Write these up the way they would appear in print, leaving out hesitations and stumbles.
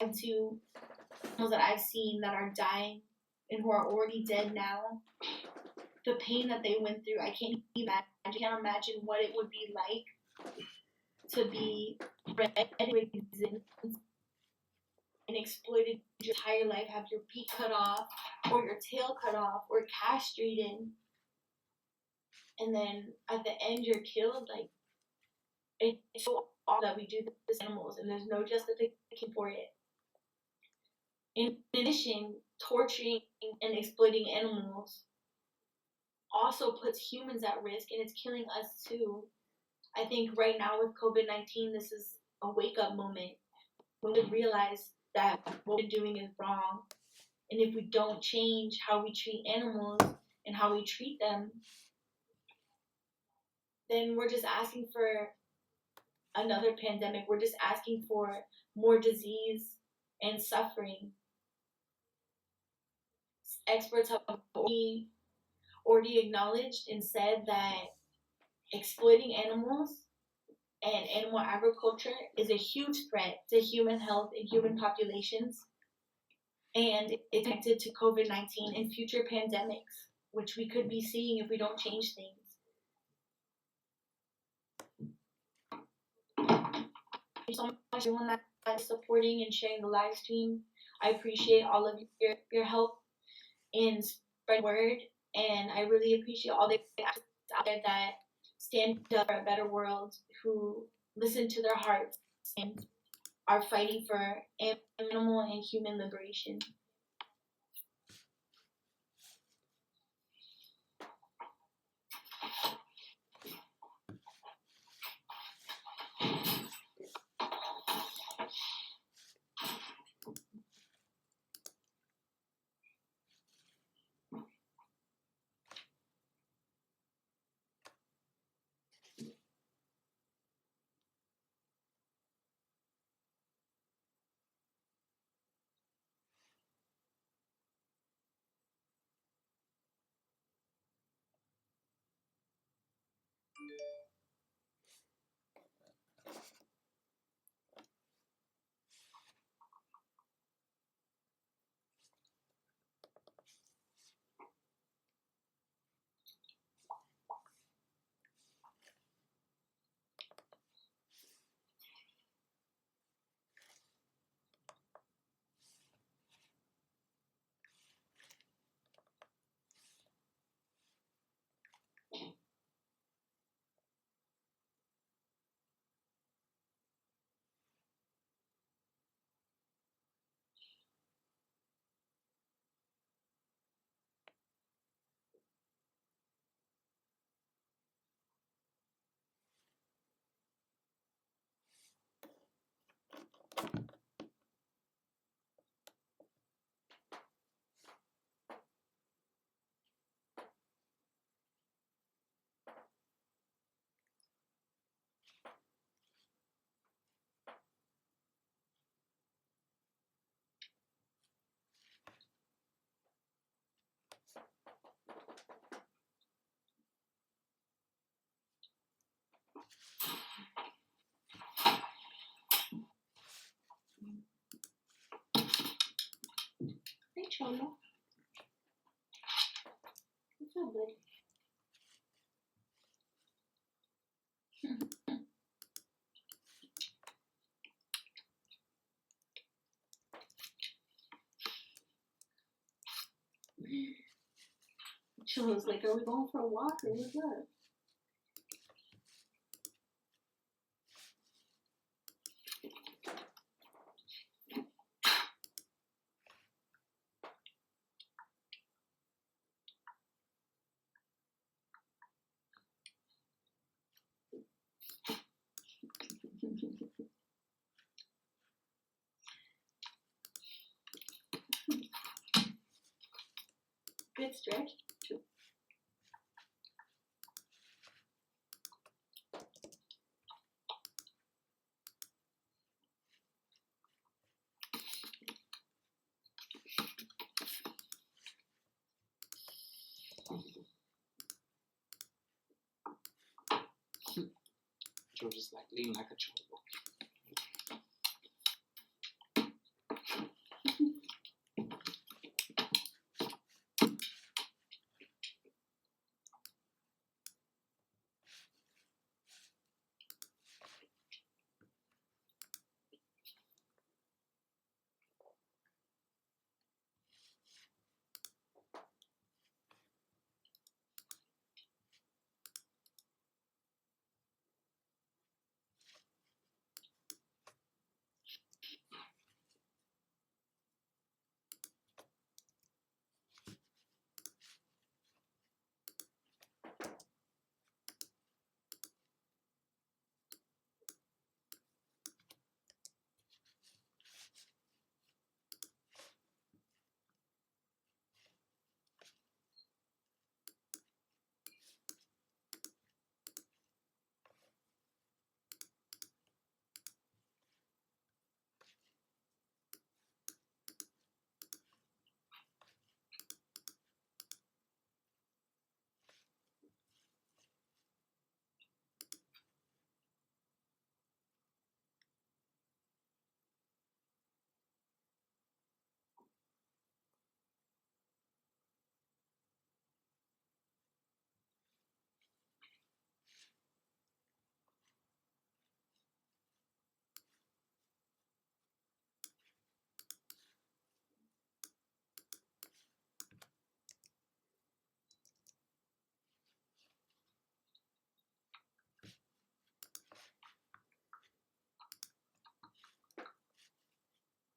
to animals that I've seen that are dying and who are already dead now, the pain that they went through, I can't imagine what it would be like to be bred with and exploited your entire life, have your beak cut off or your tail cut off or castrated, and then at the end you're killed. Like, it's so awful that we do this to animals and there's no justification for it. In addition, torturing and exploiting animals also puts humans at risk, and it's killing us too. I think right now with COVID-19, this is a wake-up moment when we realize that what we're doing is wrong. And if we don't change how we treat animals and how we treat them, then we're just asking for another pandemic. We're just asking for more disease and suffering. Experts have already acknowledged and said that exploiting animals and animal agriculture is a huge threat to human health and human populations, and it's connected to COVID-19 and future pandemics, which we could be seeing if we don't change things. Thank you so much, everyone that is supporting and sharing the live stream. I appreciate all of your help in spreading word, and I really appreciate all the activists out there that stand up for a better world, who listen to their hearts and are fighting for animal and human liberation. Hey, Cholo. What's up, buddy? Cholo's like, are we going for a walk or what's up? Good stretch. George is like leaning like a cholo.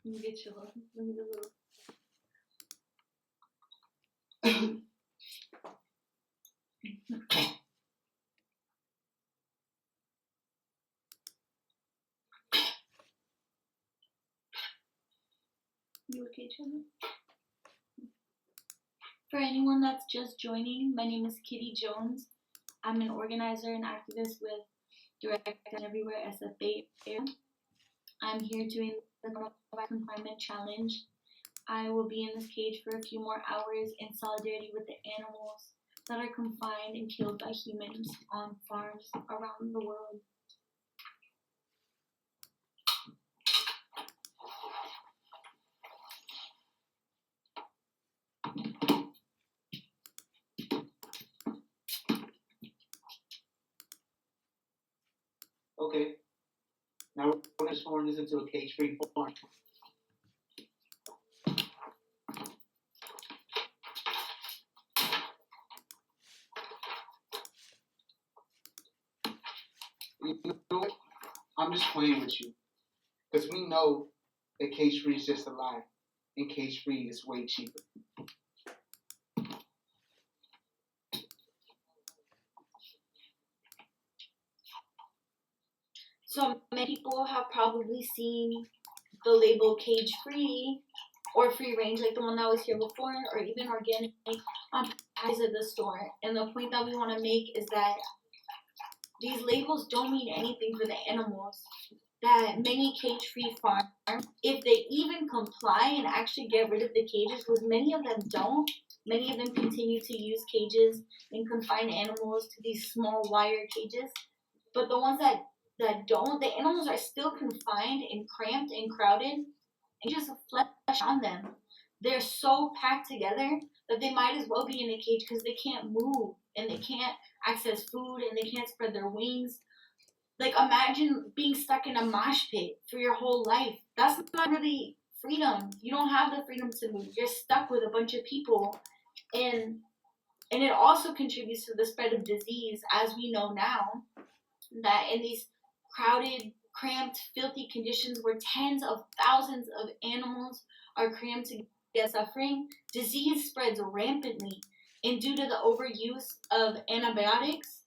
Let me get you one. Let me do a little. You okay, Chandler? For anyone that's just joining, my name is Kitty Jones. I'm an organizer and activist with Direct Everywhere SFA Area. I'm here doing the Coronavirus Confinement Challenge. I will be in this cage for a few more hours in solidarity with the animals that are confined and killed by humans on farms around the world. Okay. Now we're going to turn this into a cage-free farm. You know what? I'm just playing with you. Because we know that cage-free is just a lie. And cage-free is way cheaper. So many people have probably seen the label cage free or free range, like the one that was here before, or even organic on packages at the store. And the point that we want to make is that these labels don't mean anything for the animals. That many cage free farms, if they even comply and actually get rid of the cages, which many of them don't, many of them continue to use cages and confine animals to these small wire cages. But the ones that don't, the animals are still confined and cramped and crowded and just flesh on them. They're so packed together that they might as well be in a cage because they can't move and they can't access food and they can't spread their wings. Like, imagine being stuck in a mosh pit for your whole life. That's not really freedom. You don't have the freedom to move. You're stuck with a bunch of people. And it also contributes to the spread of disease, as we know now, that in these crowded, cramped, filthy conditions where tens of thousands of animals are crammed together suffering, disease spreads rampantly. And due to the overuse of antibiotics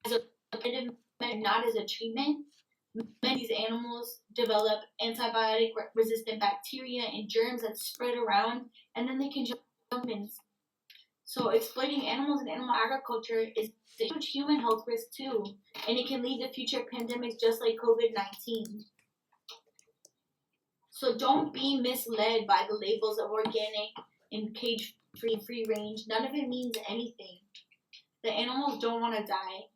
as a preventative measure, not as a treatment, many of these animals develop antibiotic resistant bacteria and germs that spread around, and then they can jump humans. So exploiting animals in animal agriculture is a huge human health risk too, and it can lead to future pandemics just like COVID-19. So don't be misled by the labels of organic and cage-free, free range. None of it means anything. The animals don't want to die.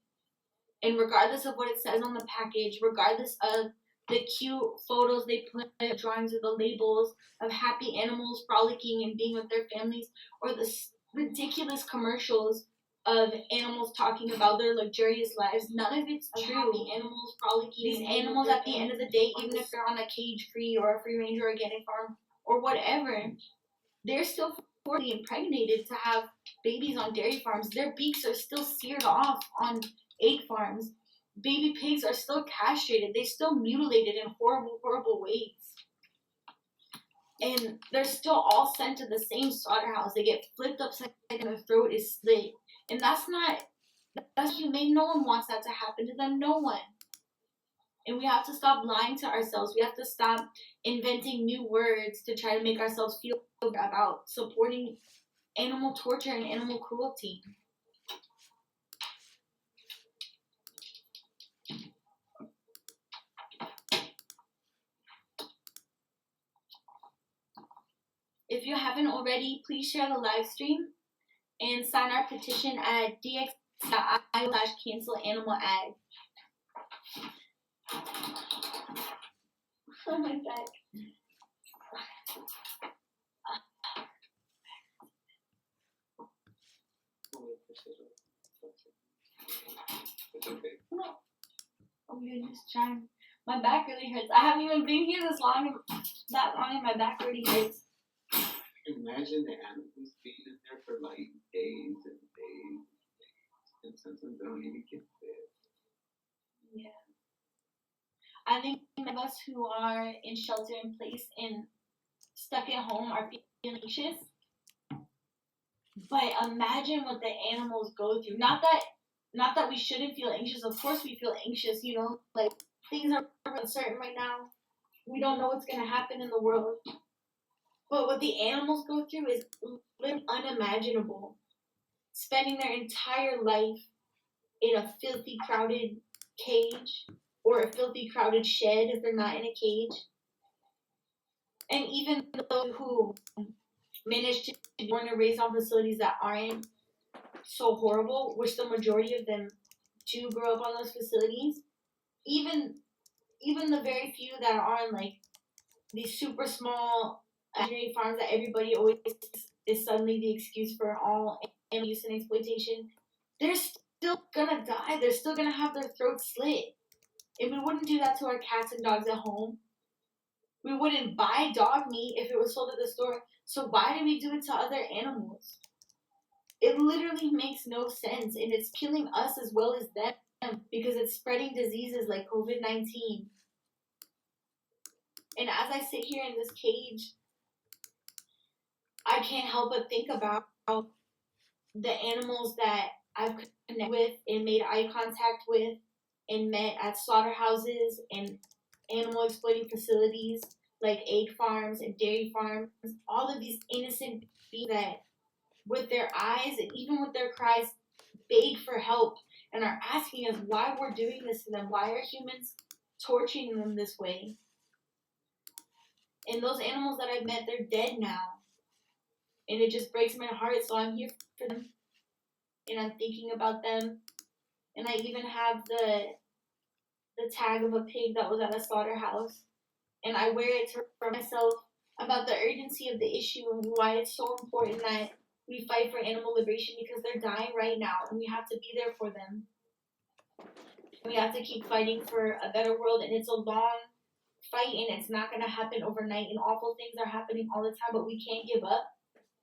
And regardless of what it says on the package, regardless of the cute photos they put, drawings of the labels of happy animals frolicking and being with their families, or the ridiculous commercials of animals talking about their luxurious lives, none of it's true. Happy animals frolicking. These animals, at the end of the day, even if they're on a cage-free or a free-range or organic farm or whatever, they're still fully impregnated to have babies on dairy farms. Their beaks are still seared off on egg farms. Baby pigs are still castrated. They're still mutilated in horrible, horrible ways. And they're still all sent to the same slaughterhouse. They get flipped upside down, their throat is slit. And that's humane. No one wants that to happen to them. No one. And we have to stop lying to ourselves. We have to stop inventing new words to try to make ourselves feel good about supporting animal torture and animal cruelty. If you haven't already, please share the live stream and sign our petition at DxE.io/cancel animal ag. Oh my god. It's okay. No. Oh goodness, trying. My back really hurts. I haven't even been here that long, and my back already hurts. Imagine the animals being in there for like days and days and days, and sometimes they don't even get fed. Yeah. I think many of us who are in shelter in place in stuck at home are feeling anxious. But imagine what the animals go through. Not that we shouldn't feel anxious. Of course we feel anxious, you know, like things are uncertain right now. We don't know what's gonna happen in the world. But what the animals go through is literally unimaginable. Spending their entire life in a filthy, crowded cage or a filthy, crowded shed if they're not in a cage. And even those who manage to be born and raised on facilities that aren't so horrible, which the majority of them do grow up on those facilities, even the very few that are on like these super small imaginary farms that everybody always is suddenly the excuse for all animal use and exploitation, they're still gonna die. They're still gonna have their throats slit. And we wouldn't do that to our cats and dogs at home. We wouldn't buy dog meat if it was sold at the store. So why do we do it to other animals? It literally makes no sense, and it's killing us as well as them because it's spreading diseases like COVID-19. And as I sit here in this cage, I can't help but think about the animals that I've connected with and made eye contact with and met at slaughterhouses and animal exploiting facilities like egg farms and dairy farms. All of these innocent beings that, with their eyes and even with their cries, beg for help and are asking us why we're doing this to them. Why are humans torturing them this way? And those animals that I've met, they're dead now. And it just breaks my heart. So I'm here for them. And I'm thinking about them. And I even have the tag of a pig that was at a slaughterhouse. And I wear it to remind myself about the urgency of the issue and why it's so important that we fight for animal liberation, because they're dying right now and we have to be there for them. And we have to keep fighting for a better world, and it's a long fight and it's not going to happen overnight, and awful things are happening all the time, but we can't give up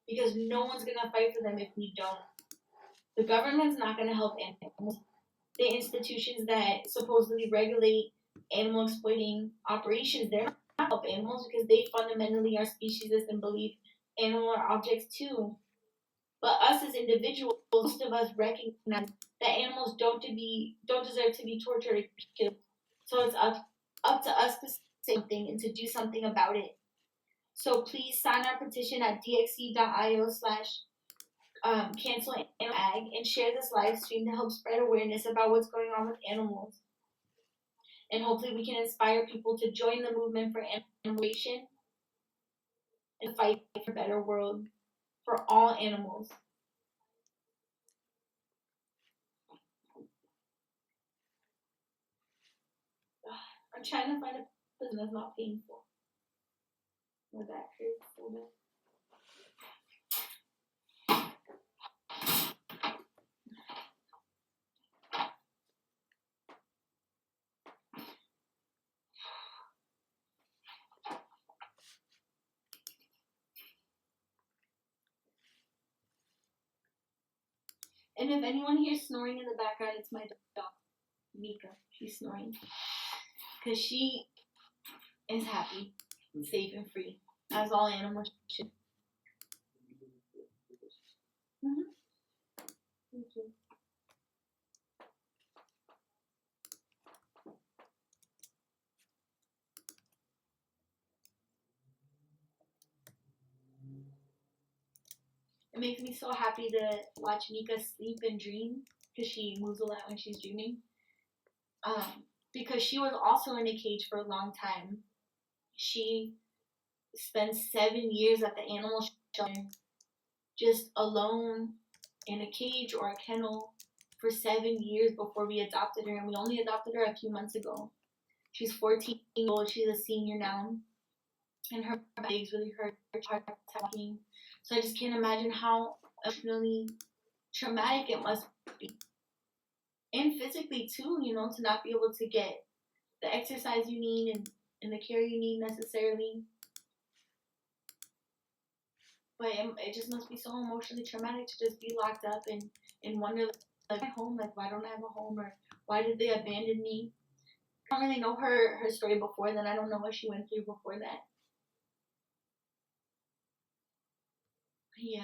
because no one's going to fight for them if we don't. The government's not going to help animals. The institutions that supposedly regulate animal exploiting operations, they're not going to help animals because they fundamentally are speciesists and believe animals are objects too. But us as individuals, most of us recognize that animals don't deserve to be tortured or killed. So it's up to us to say something and to do something about it. So please sign our petition at DxE.io/ cancel animal ag and share this live stream to help spread awareness about what's going on with animals. And hopefully we can inspire people to join the movement for animal liberation and fight for a better world for all animals. I'm trying to find a prison that's not painful. Well, that hurts so bad. And if anyone hears snoring in the background, it's my dog, Mika. She's snoring. Because she is happy and safe and free, as all animals should. Mm-hmm. Thank you. It makes me so happy to watch Mika sleep and dream, because she moves a lot when she's dreaming. Because she was also in a cage for a long time. She spent 7 years at the animal shelter, just alone in a cage or a kennel for 7 years before we adopted her, and we only adopted her a few months ago. She's 14 years old. She's a senior now, and her legs really hurt. Her heart talking. So I just can't imagine how emotionally traumatic it must be, and physically too. You know, to not be able to get the exercise you need and the care you need necessarily. But it just must be so emotionally traumatic to just be locked up and wonder, like, my home, like, why don't I have a home, or why did they abandon me? I don't really know her story before then. I don't know what she went through before that. Yeah.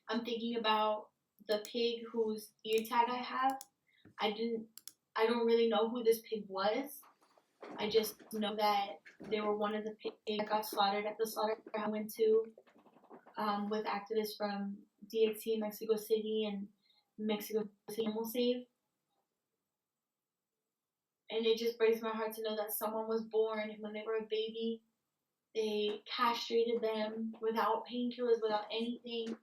I'm thinking about the pig whose ear tag I have. I don't really know who this pig was. I just know that they were one of the pigs that got slaughtered at the slaughter I went to, with activists from DxE Mexico City and Mexico City Animal Save. And it just breaks my heart to know that someone was born and when they were a baby, they castrated them without painkillers, without anything,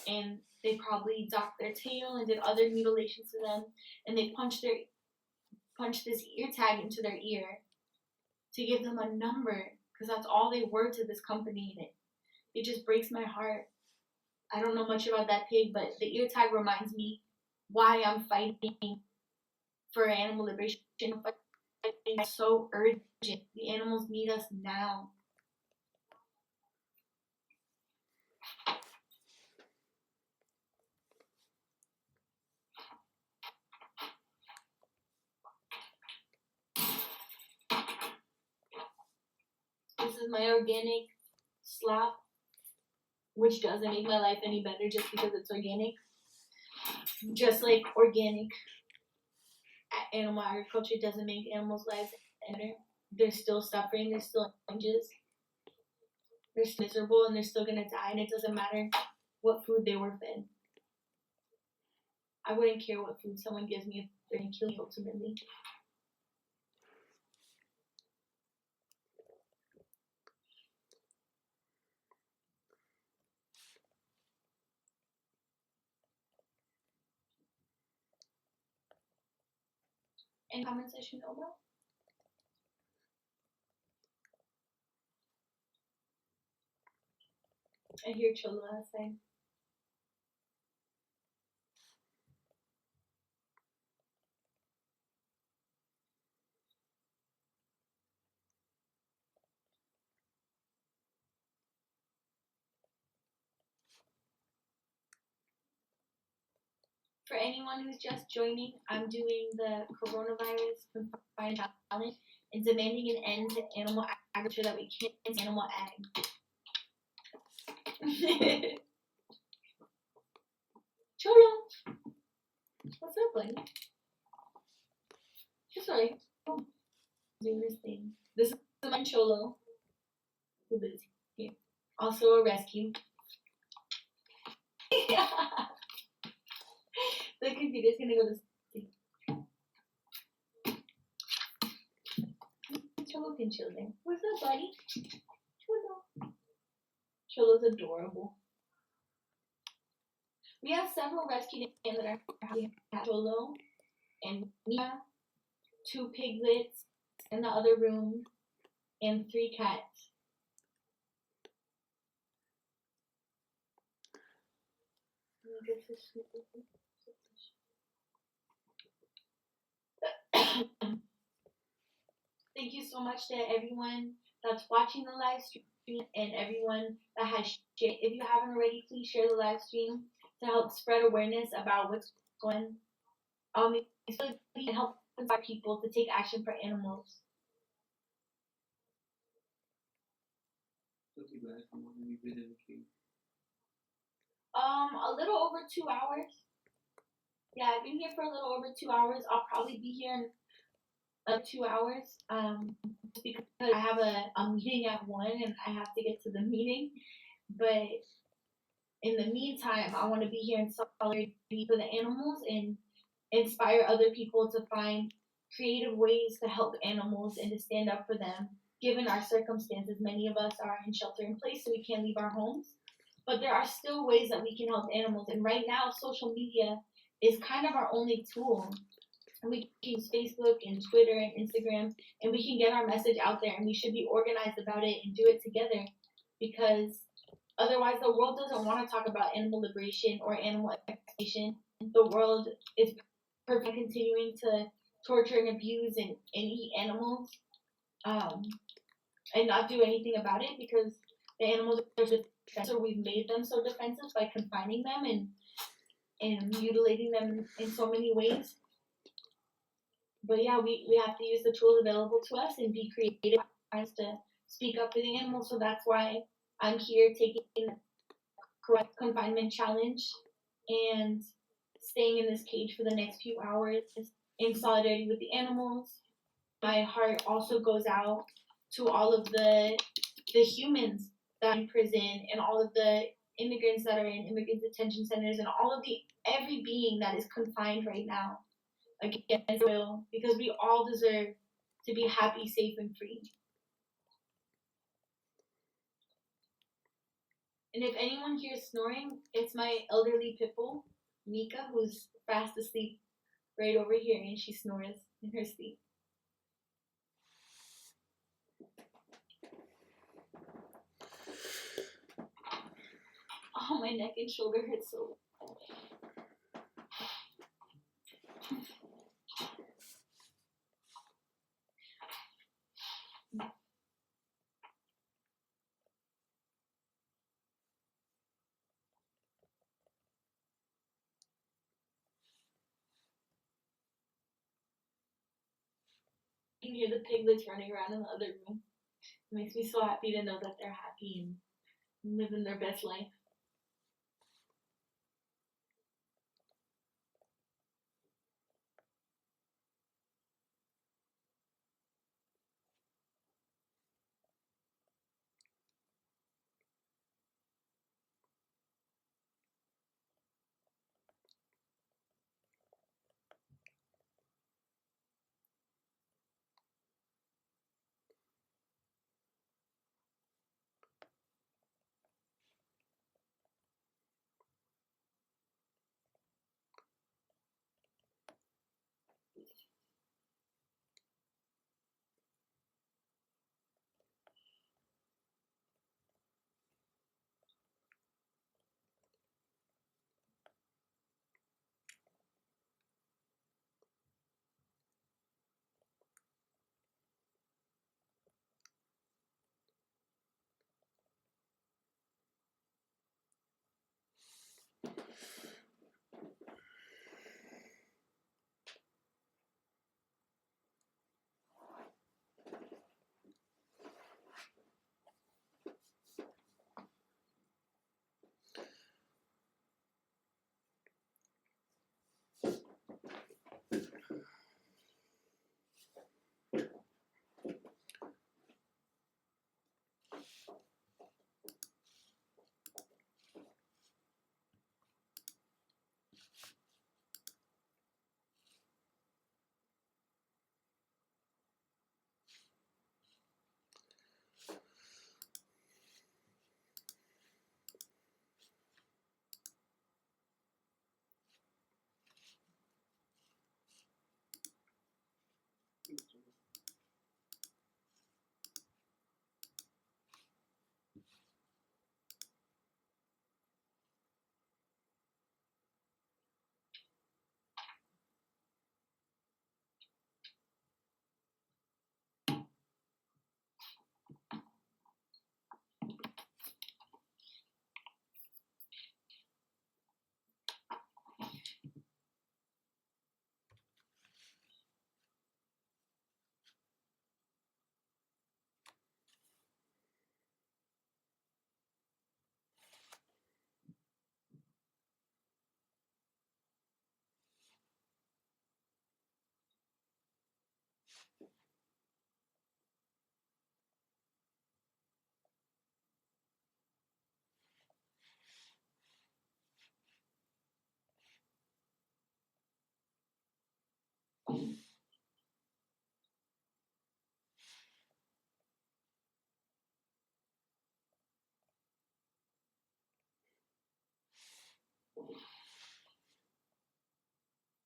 and they probably docked their tail and did other mutilations to them, and they punched this ear tag into their ear to give them a number, because that's all they were to this company, and it just breaks my heart. I don't know much about that pig, but the ear tag reminds me why I'm fighting for animal liberation. It's so urgent. The animals need us now. This is my organic slop, which doesn't make my life any better just because it's organic. Just like organic animal agriculture doesn't make animals' lives better. They're still suffering, they're still challenges, they're still miserable, and they're still gonna die, and it doesn't matter what food they were fed. I wouldn't care what food someone gives me if they're gonna kill me ultimately. Any comments I should know about? I hear Chola outside. For anyone who's just joining, I'm doing the coronavirus confined challenge and demanding an end to animal agriculture that we can't animal ag. Cholo, what's up, buddy? Just sorry. Oh, doing this thing. This is my Cholo, who lives here. Also a rescue. The computer's gonna go to sleep. Cholo can chill there. What's up, buddy? Cholo. Cholo's adorable. We have several rescued animals that are happy. Cholo and Mia, 2 piglets in the other room, and 3 cats. Thank you so much to everyone that's watching the live stream and everyone that has shared. If you haven't already, please share the live stream to help spread awareness about what's going on. It's really to help inspire people to take action for animals. A little over 2 hours. Yeah, I've been here for a little over 2 hours. I'll probably be here in 2 hours. Because I have a meeting at 1 and I have to get to the meeting. But in the meantime, I want to be here in solidarity for the animals and inspire other people to find creative ways to help animals and to stand up for them. Given our circumstances, many of us are in shelter in place, so we can't leave our homes. But there are still ways that we can help animals. And right now, social media is kind of our only tool. And we can use Facebook and Twitter and Instagram, and we can get our message out there, and we should be organized about it and do it together, because otherwise the world doesn't want to talk about animal liberation or animal exploitation. The world is perfectly continuing to torture and abuse and eat animals, and not do anything about it, because the animals are defensive, or we've made them so defensive by confining them and mutilating them in so many ways. But yeah, we have to use the tools available to us and be creative to speak up for the animals. So that's why I'm here taking correct confinement challenge and staying in this cage for the next few hours in solidarity with the animals. My heart also goes out to all of the humans that are in prison and all of the immigrants that are in immigrant detention centers and all of the every being that is confined right now against will, because we all deserve to be happy, safe, and free. And if anyone hears snoring, it's my elderly pit bull, Mika, who's fast asleep right over here, and she snores in her sleep. Oh, my neck and shoulder hurt so bad. You can hear the piglets running around in the other room. It makes me so happy to know that they're happy and living their best life.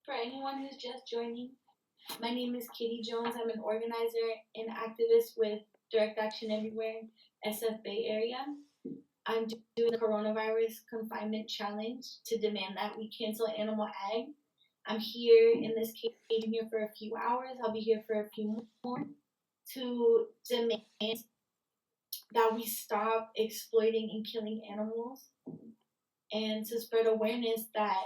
For anyone who's just joining, my name is Kitty Jones. I'm an organizer and activist with Direct Action Everywhere, SF Bay Area. I'm doing the coronavirus confinement challenge to demand that we cancel animal ag. I'm here in this cage, here for a few hours. I'll be here for a few more to demand that we stop exploiting and killing animals, and to spread awareness that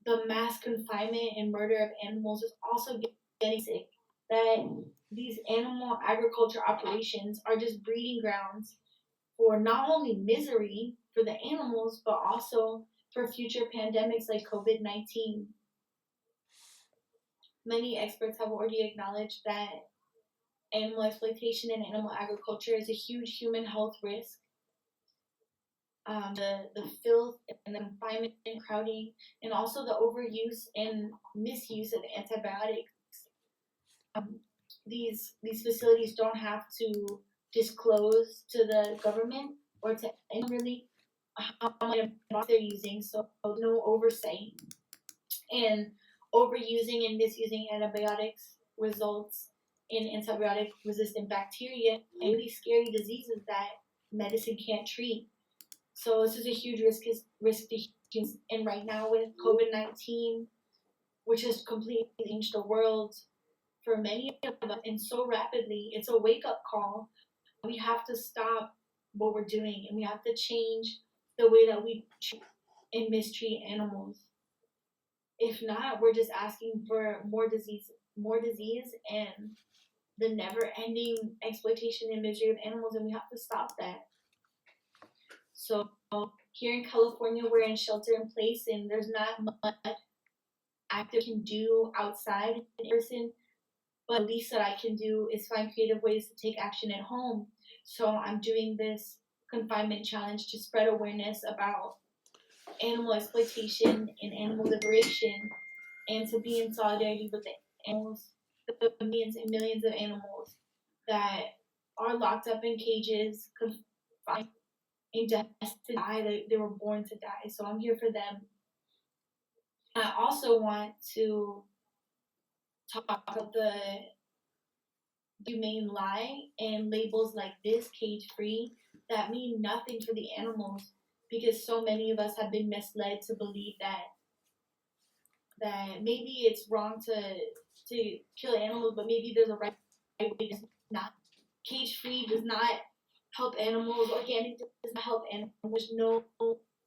the mass confinement and murder of animals is also getting sick. That these animal agriculture operations are just breeding grounds for not only misery for the animals, but also for future pandemics like COVID-19. Many experts have already acknowledged that animal exploitation and animal agriculture is a huge human health risk. The filth and the confinement and crowding, and also the overuse and misuse of antibiotics. Um, these facilities don't have to disclose to the government or to anyone really how much antibiotics they're using, so no oversight. And overusing and misusing antibiotics results in antibiotic resistant bacteria and really scary diseases that medicine can't treat. So this is a huge risk to humans. And right now with COVID-19, which has completely changed the world for many of us and so rapidly, it's a wake-up call. We have to stop what we're doing, and we have to change the way that we treat and mistreat animals. If not, we're just asking for more disease, and the never-ending exploitation and misery of animals, and we have to stop that. So here in California, we're in shelter in place, and there's not much active can do outside in person. But the least that I can do is find creative ways to take action at home. So I'm doing this confinement challenge to spread awareness about animal exploitation and animal liberation, and to be in solidarity with the animals, the millions and millions of animals that are locked up in cages, confined, and destined to die. They were born to die. So I'm here for them. I also want to talk about the humane lie and labels like this, cage free, that mean nothing for the animals, because so many of us have been misled to believe that maybe it's wrong to kill animals, but maybe there's a right way to not. Cage free does not help animals. Organic does not help animals. There's no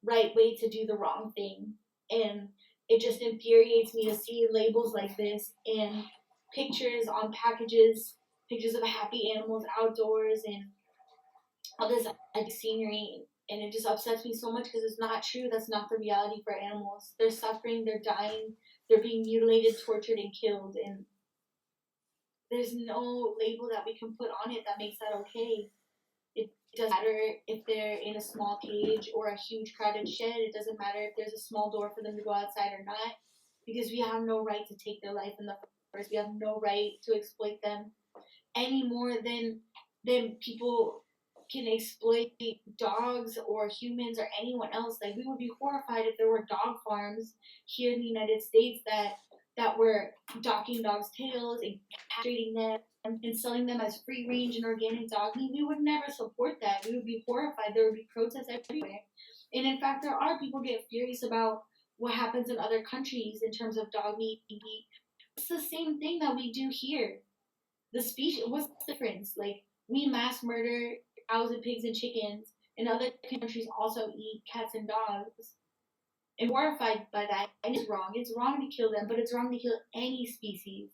right way to do the wrong thing, and it just infuriates me to see labels like this and pictures on packages, pictures of happy animals outdoors and all this scenery, and it just upsets me so much because it's not true. That's not the reality for animals. They're suffering, they're dying, they're being mutilated, tortured, and killed, and there's no label that we can put on it that makes that okay. It doesn't matter if they're in a small cage or a huge crowded shed. It doesn't matter if there's a small door for them to go outside or not, because we have no right to take their life in the first. We have no right to exploit them any more than people can exploit dogs or humans or anyone else. Like, we would be horrified if there were dog farms here in the United States that were docking dogs' tails and castrating them and selling them as free range and organic dog meat. We would never support that. We would be horrified. There would be protests everywhere. And in fact, there are people get furious about what happens in other countries in terms of dog meat. It's the same thing that we do here. The species, what's the difference? Like, we mass murder cows and pigs and chickens, and other countries also eat cats and dogs. And we're horrified by that, and it's wrong. It's wrong to kill them, but it's wrong to kill any species.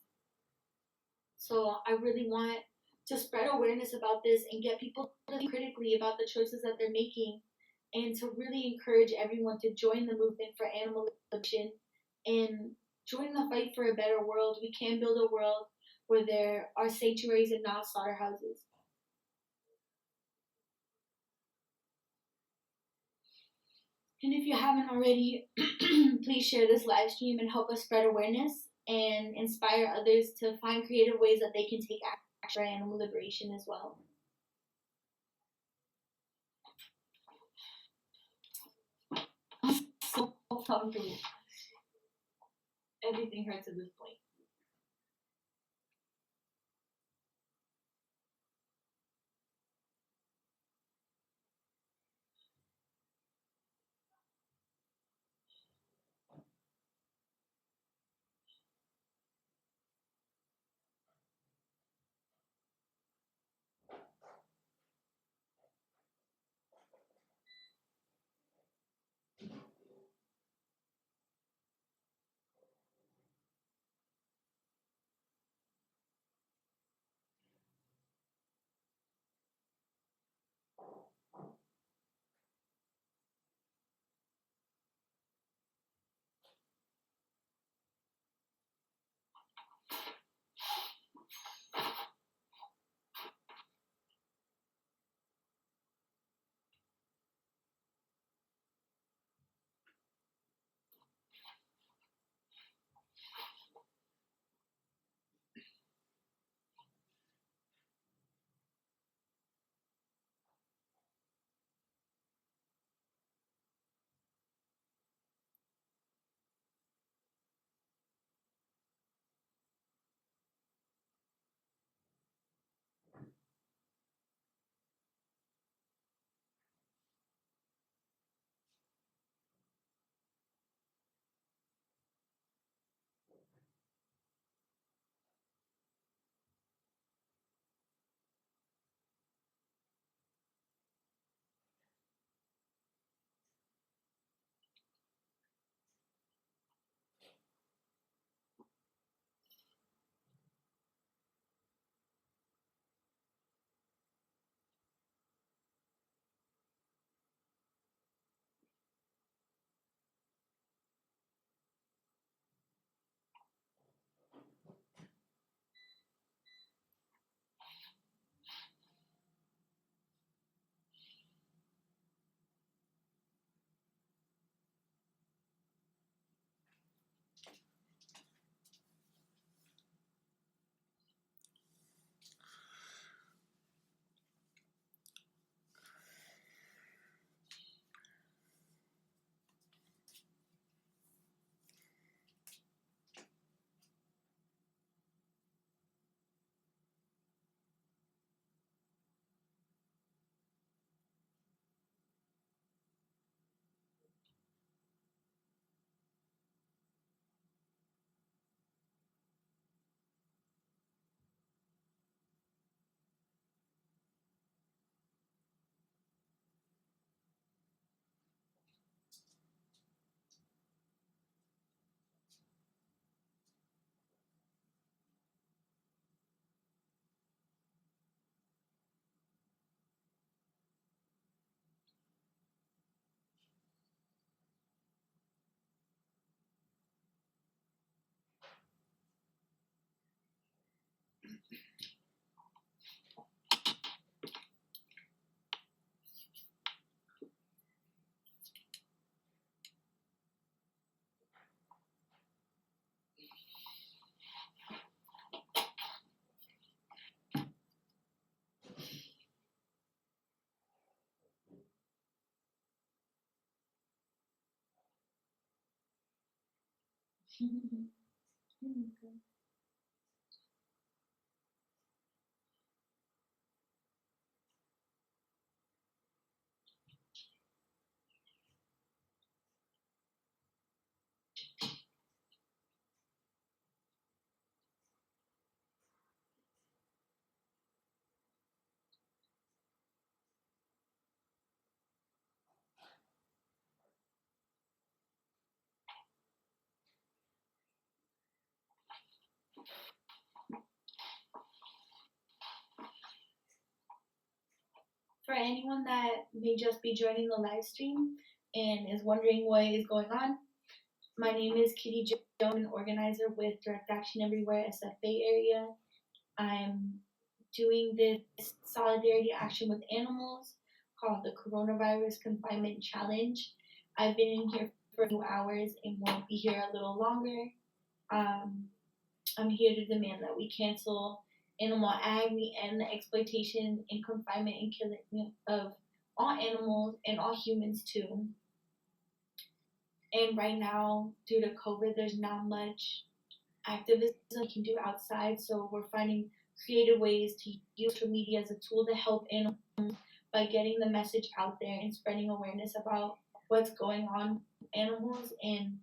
So I really want to spread awareness about this and get people to think critically about the choices that they're making, and to really encourage everyone to join the movement for animal liberation and join the fight for a better world. We can build a world where there are sanctuaries and not slaughterhouses. And if you haven't already, please share this live stream and help us spread awareness and inspire others to find creative ways that they can take action for animal liberation as well. I'm so comfortable. Everything hurts at this point. For anyone that may just be joining the live stream and is wondering what is going on, my name is Kitty Jones, an organizer with Direct Action Everywhere SFA area. I'm doing this solidarity action with animals called the Coronavirus Confinement Challenge. I've been in here for a few hours and won't be here a little longer. I'm here to demand that we cancel animal ag, we end the exploitation and confinement and killing of all animals and all humans too. And right now, due to COVID, there's not much activism we can do outside, so we're finding creative ways to use social media as a tool to help animals by getting the message out there and spreading awareness about what's going on with animals and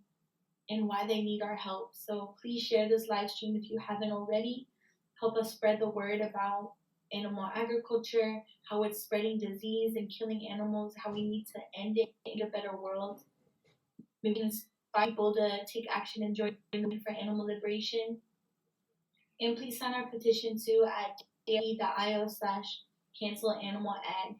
why they need our help. So please share this live stream if you haven't already. Help us spread the word about animal agriculture, how it's spreading disease and killing animals, how we need to end it in a better world. Maybe inspire people to take action and join for animal liberation. And please sign our petition too at DxE.io/cancel animal ag.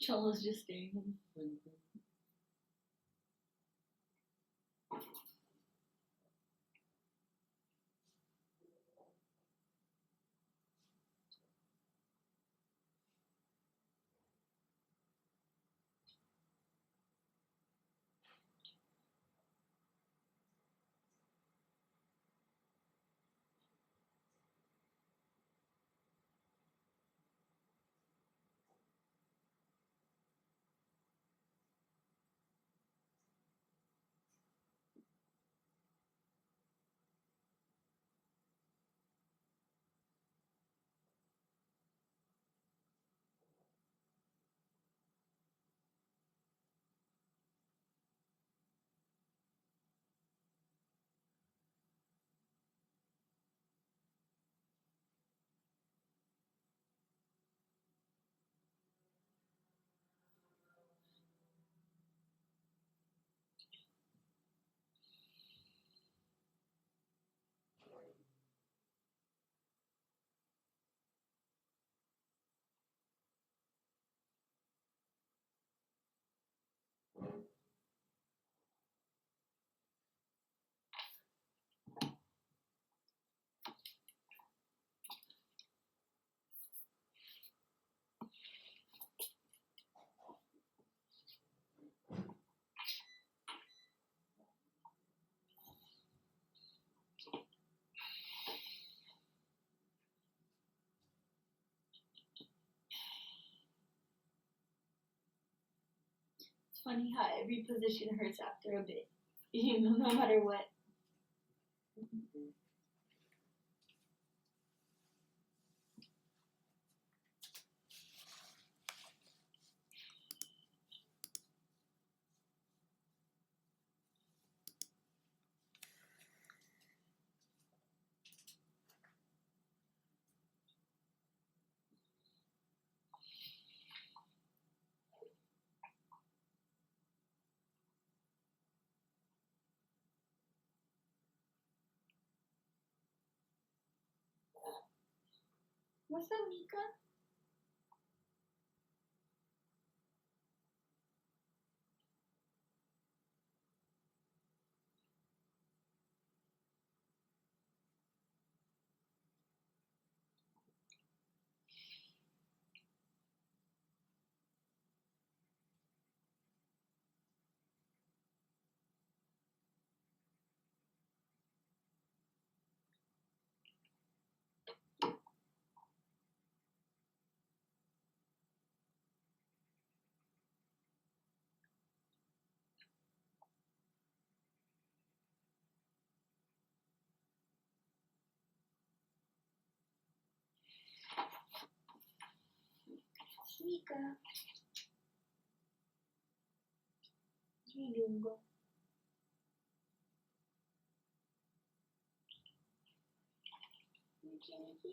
Cholo's just staring. It's funny how every position hurts after a bit, no matter what. What's up, Mika? Mika. What are you doing, bro? Mickey.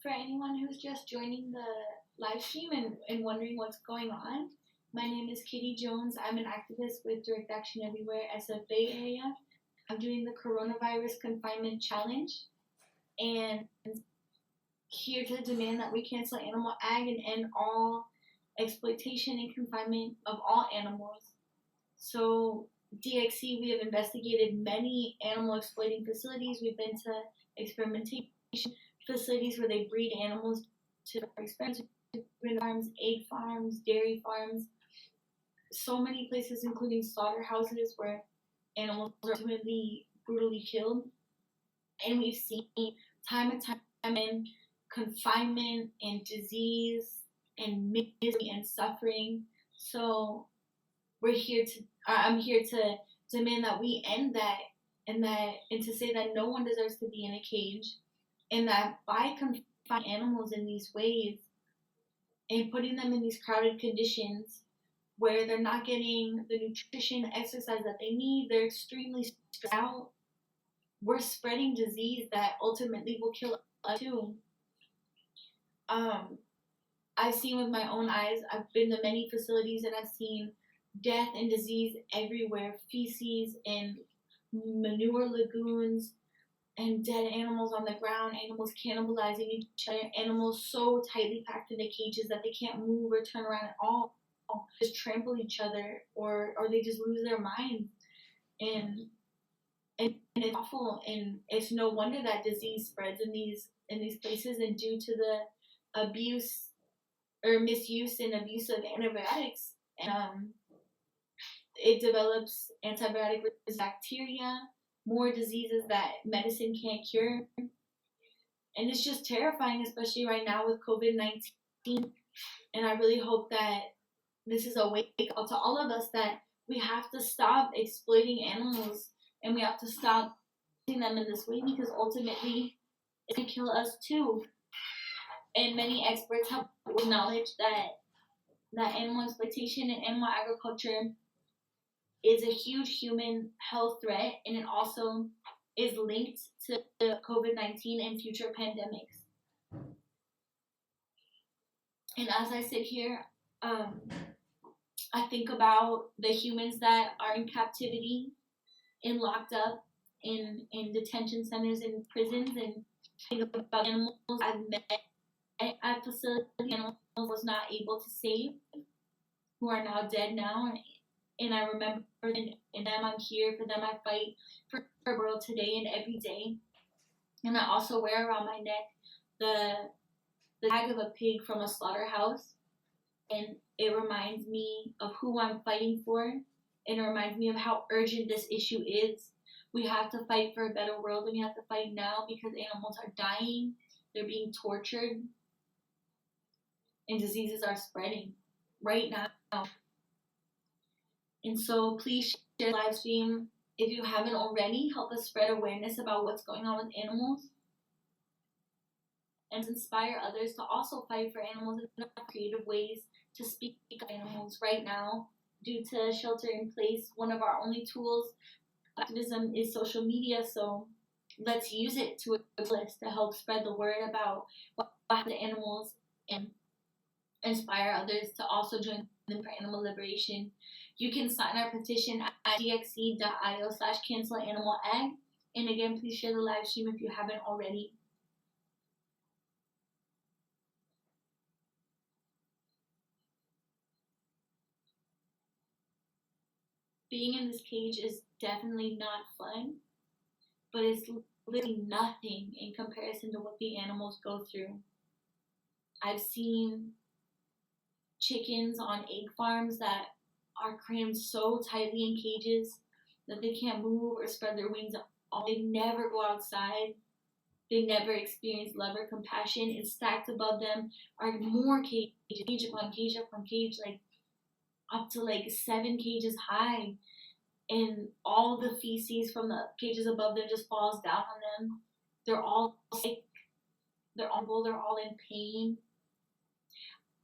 For anyone who's just joining the live stream and wondering what's going on, my name is Kitty Jones. I'm an activist with Direct Action Everywhere SF Bay Area. I'm doing the Coronavirus Confinement Challenge and here to demand that we cancel animal ag and end all exploitation and confinement of all animals. So DxE, we have investigated many animal exploiting facilities. We've been to experimentation facilities where they breed animals to experiments, farms, egg farms, dairy farms, so many places, including slaughterhouses where animals are ultimately brutally killed. And we've seen time and time again confinement and disease and misery and suffering. So I'm here to demand that we end that and to say that no one deserves to be in a cage, and that by confining animals in these ways and putting them in these crowded conditions where they're not getting the nutrition, exercise that they need, they're extremely stressed out, we're spreading disease that ultimately will kill us too. I've seen with my own eyes, I've been to many facilities and I've seen death and disease everywhere, feces and manure lagoons and dead animals on the ground, animals cannibalizing each other, animals so tightly packed in the cages that they can't move or turn around at all, just trample each other, or they just lose their minds. And it's awful, and it's no wonder that disease spreads in these places, and due to the abuse or misuse and abuse of antibiotics, and it develops antibiotic resistant bacteria, more diseases that medicine can't cure. And it's just terrifying, especially right now with COVID-19. And I really hope that this is a wake up to all of us that we have to stop exploiting animals and we have to stop using them in this way, because ultimately it's going to kill us too. And many experts have acknowledged that animal exploitation and animal agriculture is a huge human health threat, and it also is linked to COVID-19 and future pandemics. And as I sit here, I think about the humans that are in captivity and locked up in detention centers and prisons, and think about animals I've met at facilities, animals I was not able to save, who are now dead now. And I remember them, I'm here for them, I fight for the world today and every day. And I also wear around my neck the tag of a pig from a slaughterhouse. And it reminds me of who I'm fighting for. And it reminds me of how urgent this issue is. We have to fight for a better world, and we have to fight now because animals are dying, they're being tortured, and diseases are spreading right now. And so please share the live stream. If you haven't already, help us spread awareness about what's going on with animals, and inspire others to also fight for animals in creative ways to speak of animals. Right now, due to shelter in place, one of our only tools of activism is social media. So let's use it to help spread the word about what happened to animals and inspire others to also join them for animal liberation. You can sign our petition at DxE.io/cancel_animal-ag. And again, please share the live stream if you haven't already. Being in this cage is definitely not fun, but it's literally nothing in comparison to what the animals go through. I've seen chickens on egg farms that are crammed so tightly in cages that they can't move or spread their wings at all. They never go outside. They never experience love or compassion. And stacked above them are more cages, cage upon cage upon cage, like up to like 7 cages high. And all the feces from the cages above them just falls down on them. They're all sick. They're all in pain.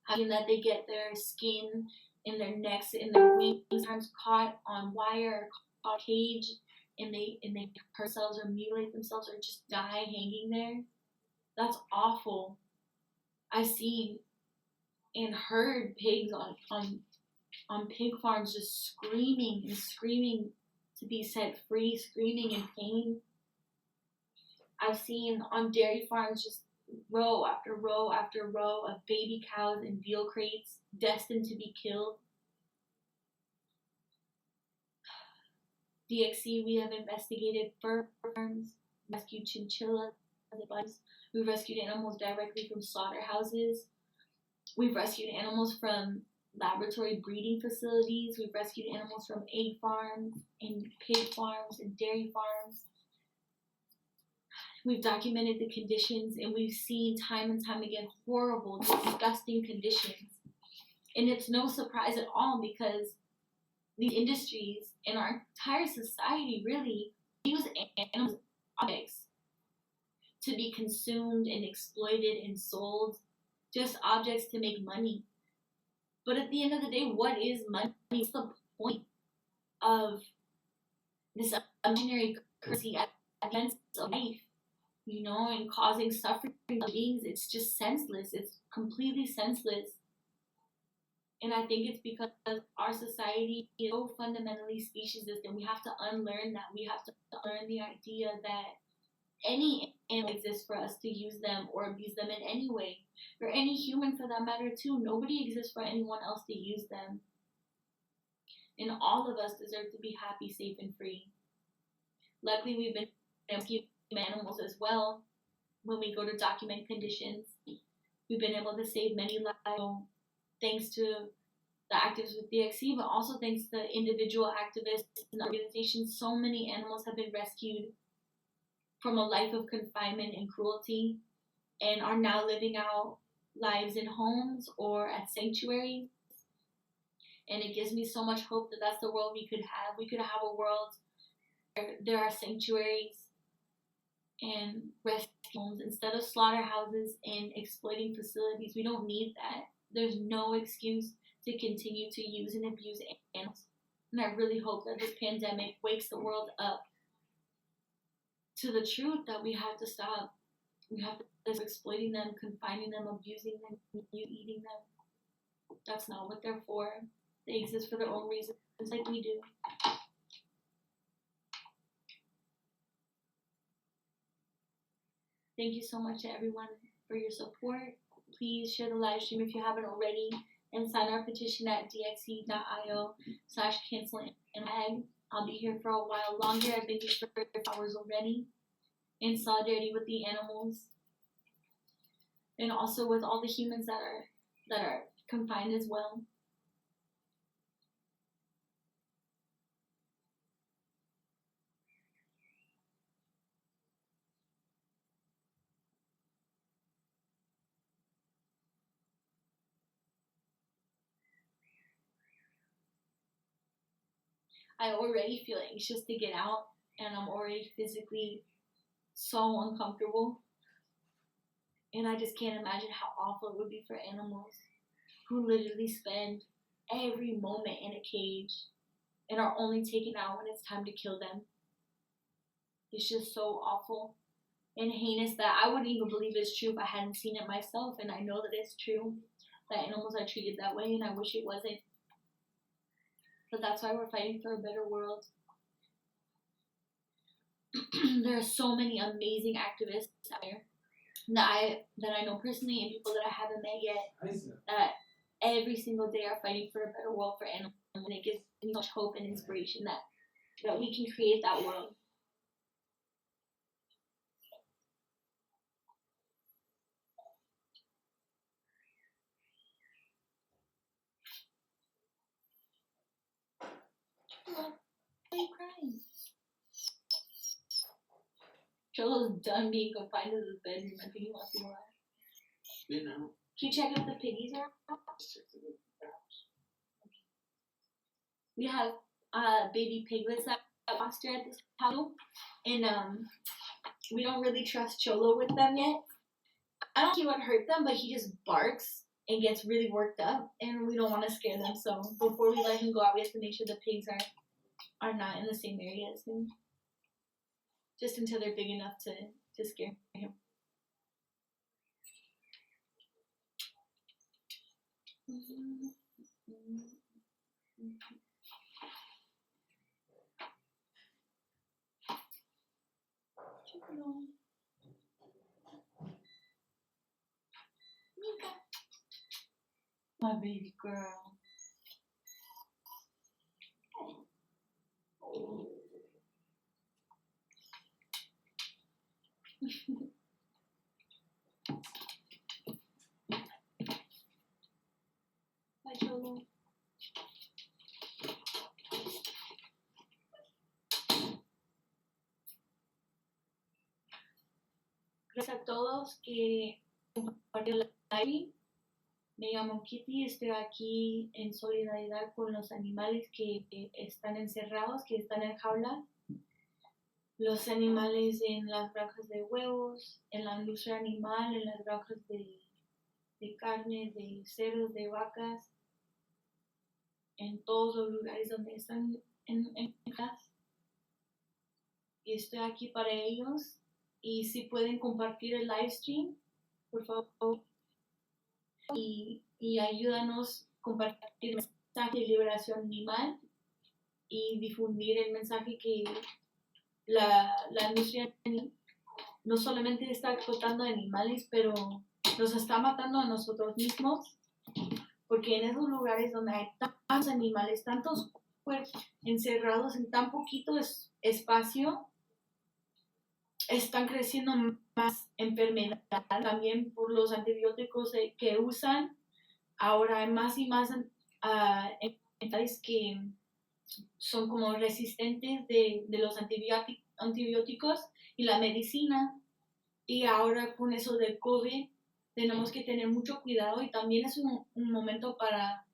Having that they get their skin in their necks, in their wings, sometimes caught on wire, caught cage, and they hurt themselves or mutilate themselves or just die hanging there. That's awful. I've seen and heard pigs on pig farms just screaming and screaming to be set free, screaming in pain. I've seen on dairy farms just row after row after row of baby cows in veal crates destined to be killed. DxE, we have investigated fur farms, rescued chinchillas, we've rescued animals directly from slaughterhouses. We've rescued animals from laboratory breeding facilities. We've rescued animals from egg farms and pig farms and dairy farms. We've documented the conditions, and we've seen time and time again horrible, disgusting conditions. And it's no surprise at all because these industries and our entire society really use animals as objects to be consumed and exploited and sold, just objects to make money. But at the end of the day, what is money? What's the point of this imaginary currency against life, and causing suffering of beings? It's just senseless. It's completely senseless. And I think it's because our society is so fundamentally speciesist, and we have to unlearn that. We have to learn the idea that any animal exists for us to use them or abuse them in any way, or any human for that matter too. Nobody exists for anyone else to use them. And all of us deserve to be happy, safe, and free. Luckily, we've been rescuing animals as well. When we go to document conditions, we've been able to save many lives thanks to the activists with DxE, but also thanks to individual activists and organizations. So many animals have been rescued from a life of confinement and cruelty and are now living out lives in homes or at sanctuaries. And it gives me so much hope that that's the world we could have. We could have a world where there are sanctuaries and rescue homes instead of slaughterhouses and exploiting facilities. We don't need that. There's no excuse to continue to use and abuse animals. And I really hope that this pandemic wakes the world up to the truth that we have to stop. We have to stop exploiting them, confining them, abusing them, eating them. That's not what they're for. They exist for their own reasons, like we do. Thank you so much to everyone for your support. Please share the live stream if you haven't already, and sign our petition at DxE.io/cancel-animal-ag. I'll be here for a while longer. I've been here for 5 hours already, in solidarity with the animals, and also with all the humans that are confined as well. I already feel anxious to get out, and I'm already physically so uncomfortable. And I just can't imagine how awful it would be for animals who literally spend every moment in a cage and are only taken out when it's time to kill them. It's just so awful and heinous that I wouldn't even believe it's true if I hadn't seen it myself, and I know that it's true, that animals are treated that way, and I wish it wasn't. But that's why we're fighting for a better world. There are so many amazing activists out there that I know personally, and people that I haven't met yet, that every single day are fighting for a better world for animals, and it gives me much hope and inspiration that we can create that world. Why are you crying? Cholo's done being confined to his bedroom. I think he wants to go out. You know. Can you check if the piggies are out? We have baby piglets that foster at this house, and we don't really trust Cholo with them yet. I don't think he would hurt them, but he just barks and gets really worked up, and we don't want to scare them. So before we let him go out, we have to make sure the pigs are not in the same area as him, just until they're big enough to scare him. Mika. My baby girl. Bye, Cholo. Gracias a todos que compartieron la live. Me llamo Kitty, estoy aquí en solidaridad con los animales que están encerrados, que están en jaula. Los animales en las granjas de huevos, en la industria animal, en las granjas de carne, de cerdos, de vacas, en todos los lugares donde están en casa. Y estoy aquí para ellos. Y si pueden compartir el live stream, por favor. Y ayúdanos a compartir el mensaje de liberación animal y difundir el mensaje que la industria no solamente está explotando animales, pero nos está matando a nosotros mismos, porque en esos lugares donde hay tantos animales, tantos cuerpos encerrados en tan poquito espacio, están creciendo más enfermedades también por los antibióticos que usan. Ahora hay más y más enfermedades que son como resistentes de los antibióticos y la medicina. Y ahora con eso del COVID tenemos que tener mucho cuidado, y también es un momento para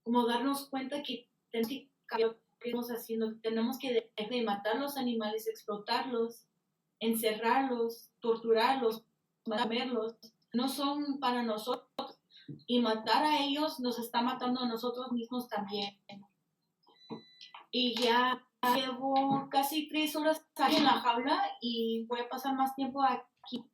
como darnos cuenta que tenemos que cambiar lo que estamos haciendo. Tenemos que dejar de matar los animales, explotarlos, encerrarlos, torturarlos, comerlos. No son para nosotros, y matar a ellos nos está matando a nosotros mismos también. Y ya llevo casi 3 horas aquí en la jaula y voy a pasar más tiempo aquí.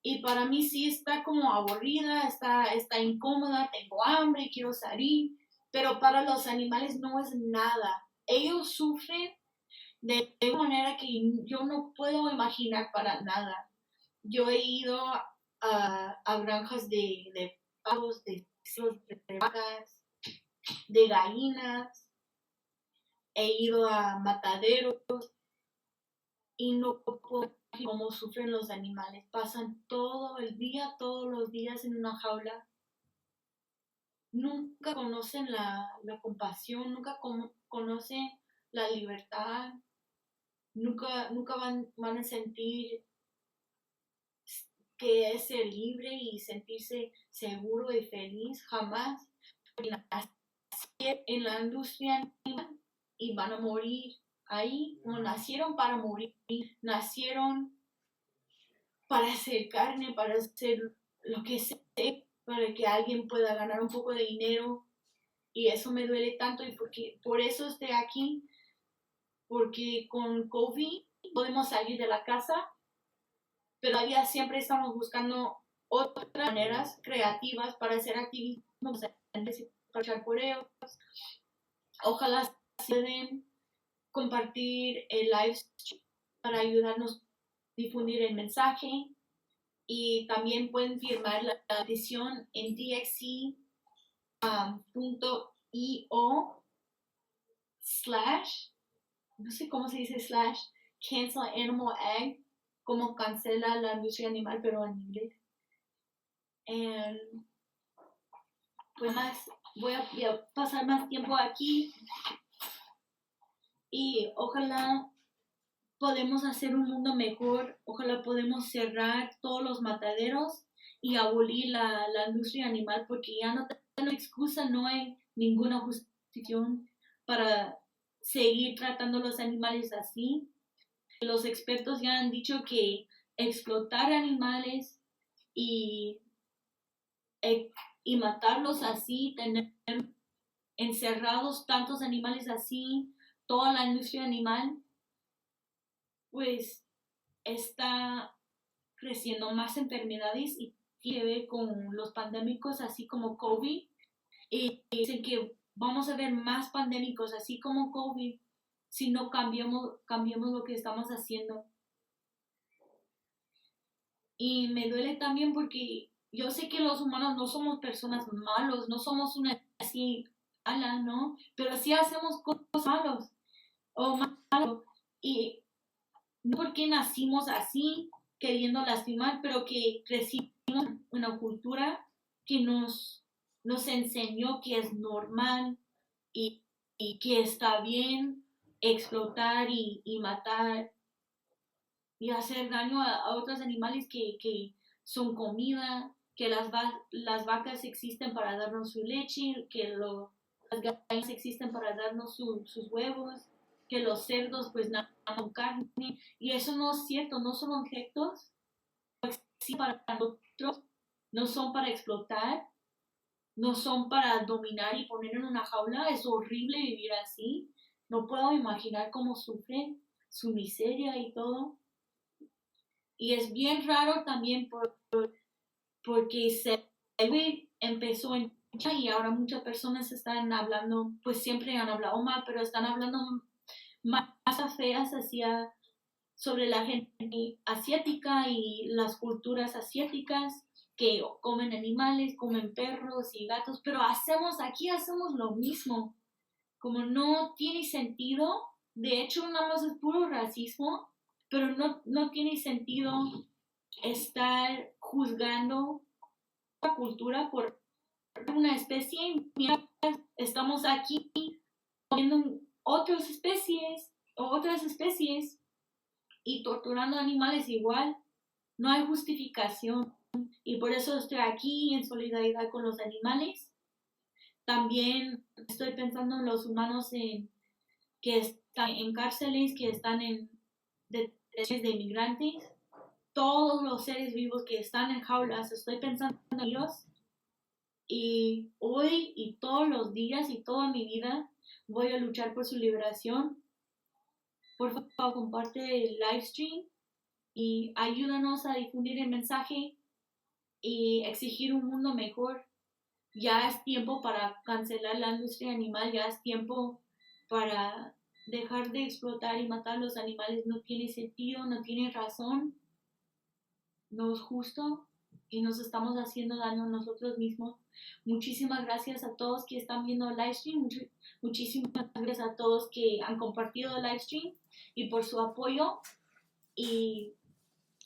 Y para mí sí está como aburrida, está incómoda, tengo hambre, quiero salir, pero para los animales no es nada. Ellos sufren de una manera que yo no puedo imaginar para nada. Yo he ido a granjas de pavos, de vacas, de gallinas, he ido a mataderos y no puedo imaginar cómo sufren los animales. Pasan todo el día, todos los días en una jaula. Nunca conocen la compasión, nunca conocen la libertad. Nunca van a sentir que es ser libre y sentirse seguro y feliz, jamás. En la industria y van a morir ahí. No nacieron para morir, nacieron para hacer carne, para hacer lo que sea, para que alguien pueda ganar un poco de dinero. Y eso me duele tanto, y por eso estoy aquí. Porque con COVID podemos salir de la casa, pero todavía siempre estamos buscando otras maneras creativas para hacer activismo, para echar por ellos. Ojalá se pueden compartir el live stream para ayudarnos a difundir el mensaje, y también pueden firmar la petición en DxE.io/, no sé cómo se dice, cancel animal egg, como cancela la industria animal, pero en inglés. Pues voy a pasar más tiempo aquí, y ojalá podemos hacer un mundo mejor. Ojalá podemos cerrar todos los mataderos y abolir la industria animal, porque ya no hay excusa, no hay ninguna justificación para seguir tratando a los animales así. Los expertos ya han dicho que explotar animales y matarlos así, tener encerrados tantos animales así, toda la industria animal, pues está creciendo más enfermedades, y tiene que ver con los pandémicos así como COVID, y dicen que vamos a ver más pandémicos así como COVID si no cambiamos lo que estamos haciendo. Y me duele también porque yo sé que los humanos no somos personas malos, no somos una así mala, ¿no? Pero sí hacemos cosas malos o malos, y no porque nacimos así queriendo lastimar, pero que crecimos en una cultura que nos enseñó que es normal y que está bien explotar y matar y hacer daño a otros animales que son comida, que las vacas existen para darnos su leche, que las gallinas existen para darnos sus huevos, que los cerdos pues nada con carne, y eso no es cierto, no son objetos, sí, para nosotros, no son para explotar, no son para dominar y poner en una jaula. Es horrible vivir así, no puedo imaginar cómo sufren, su miseria y todo. Y es bien raro también porque COVID empezó en China, y ahora muchas personas están hablando, pues siempre han hablado mal, pero están hablando más feas sobre la gente asiática y las culturas asiáticas que comen animales, comen perros y gatos, pero aquí hacemos lo mismo, como no tiene sentido. De hecho, nada más es puro racismo, pero no tiene sentido estar juzgando la cultura por una especie, mientras estamos aquí viendo otras especies y torturando animales igual. No hay justificación, y por eso estoy aquí en solidaridad con los animales. También estoy pensando en los humanos que están en cárceles, que están en detenciones de inmigrantes, todos los seres vivos que están en jaulas. Estoy pensando en ellos, y hoy y todos los días y toda mi vida voy a luchar por su liberación. Por favor, comparte el live stream y ayúdanos a difundir el mensaje y exigir un mundo mejor. Ya es tiempo para cancelar la industria animal, ya es tiempo para dejar de explotar y matar a los animales. No tiene sentido, no tiene razón, no es justo, y nos estamos haciendo daño a nosotros mismos. Muchísimas gracias a todos que están viendo el live stream, muchísimas gracias a todos que han compartido el live stream y por su apoyo, y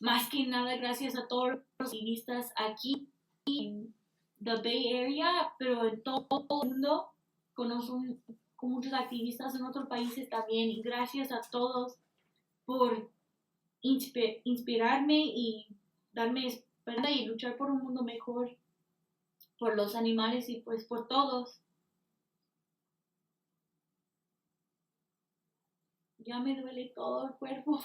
más que nada gracias a todos los activistas aquí en the Bay Area, pero en todo el mundo. Conozco con muchos activistas en otros países también, y gracias a todos por inspirarme y darme esperanza y luchar por un mundo mejor, por los animales y pues por todos. Ya me duele todo el cuerpo.